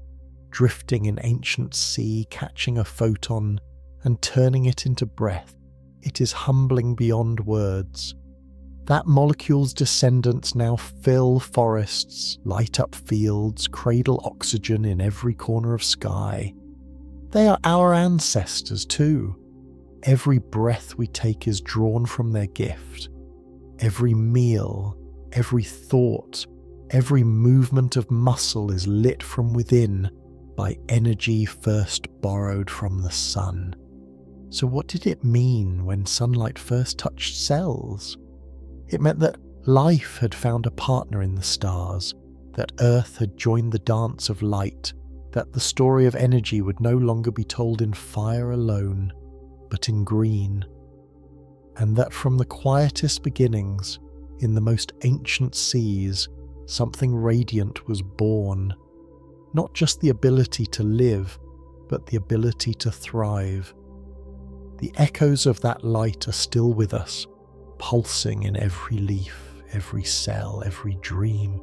drifting in ancient sea, catching a photon, and turning it into breath, it is humbling beyond words. That molecule's descendants now fill forests, light up fields, cradle oxygen in every corner of sky. They are our ancestors too. Every breath we take is drawn from their gift. Every meal, every thought, every movement of muscle is lit from within by energy first borrowed from the sun. So what did it mean when sunlight first touched cells? It meant that life had found a partner in the stars, that Earth had joined the dance of light, that the story of energy would no longer be told in fire alone, but in green, and that from the quietest beginnings, in the most ancient seas, something radiant was born. Not just the ability to live, but the ability to thrive. The echoes of that light are still with us, pulsing in every leaf, every cell, every dream.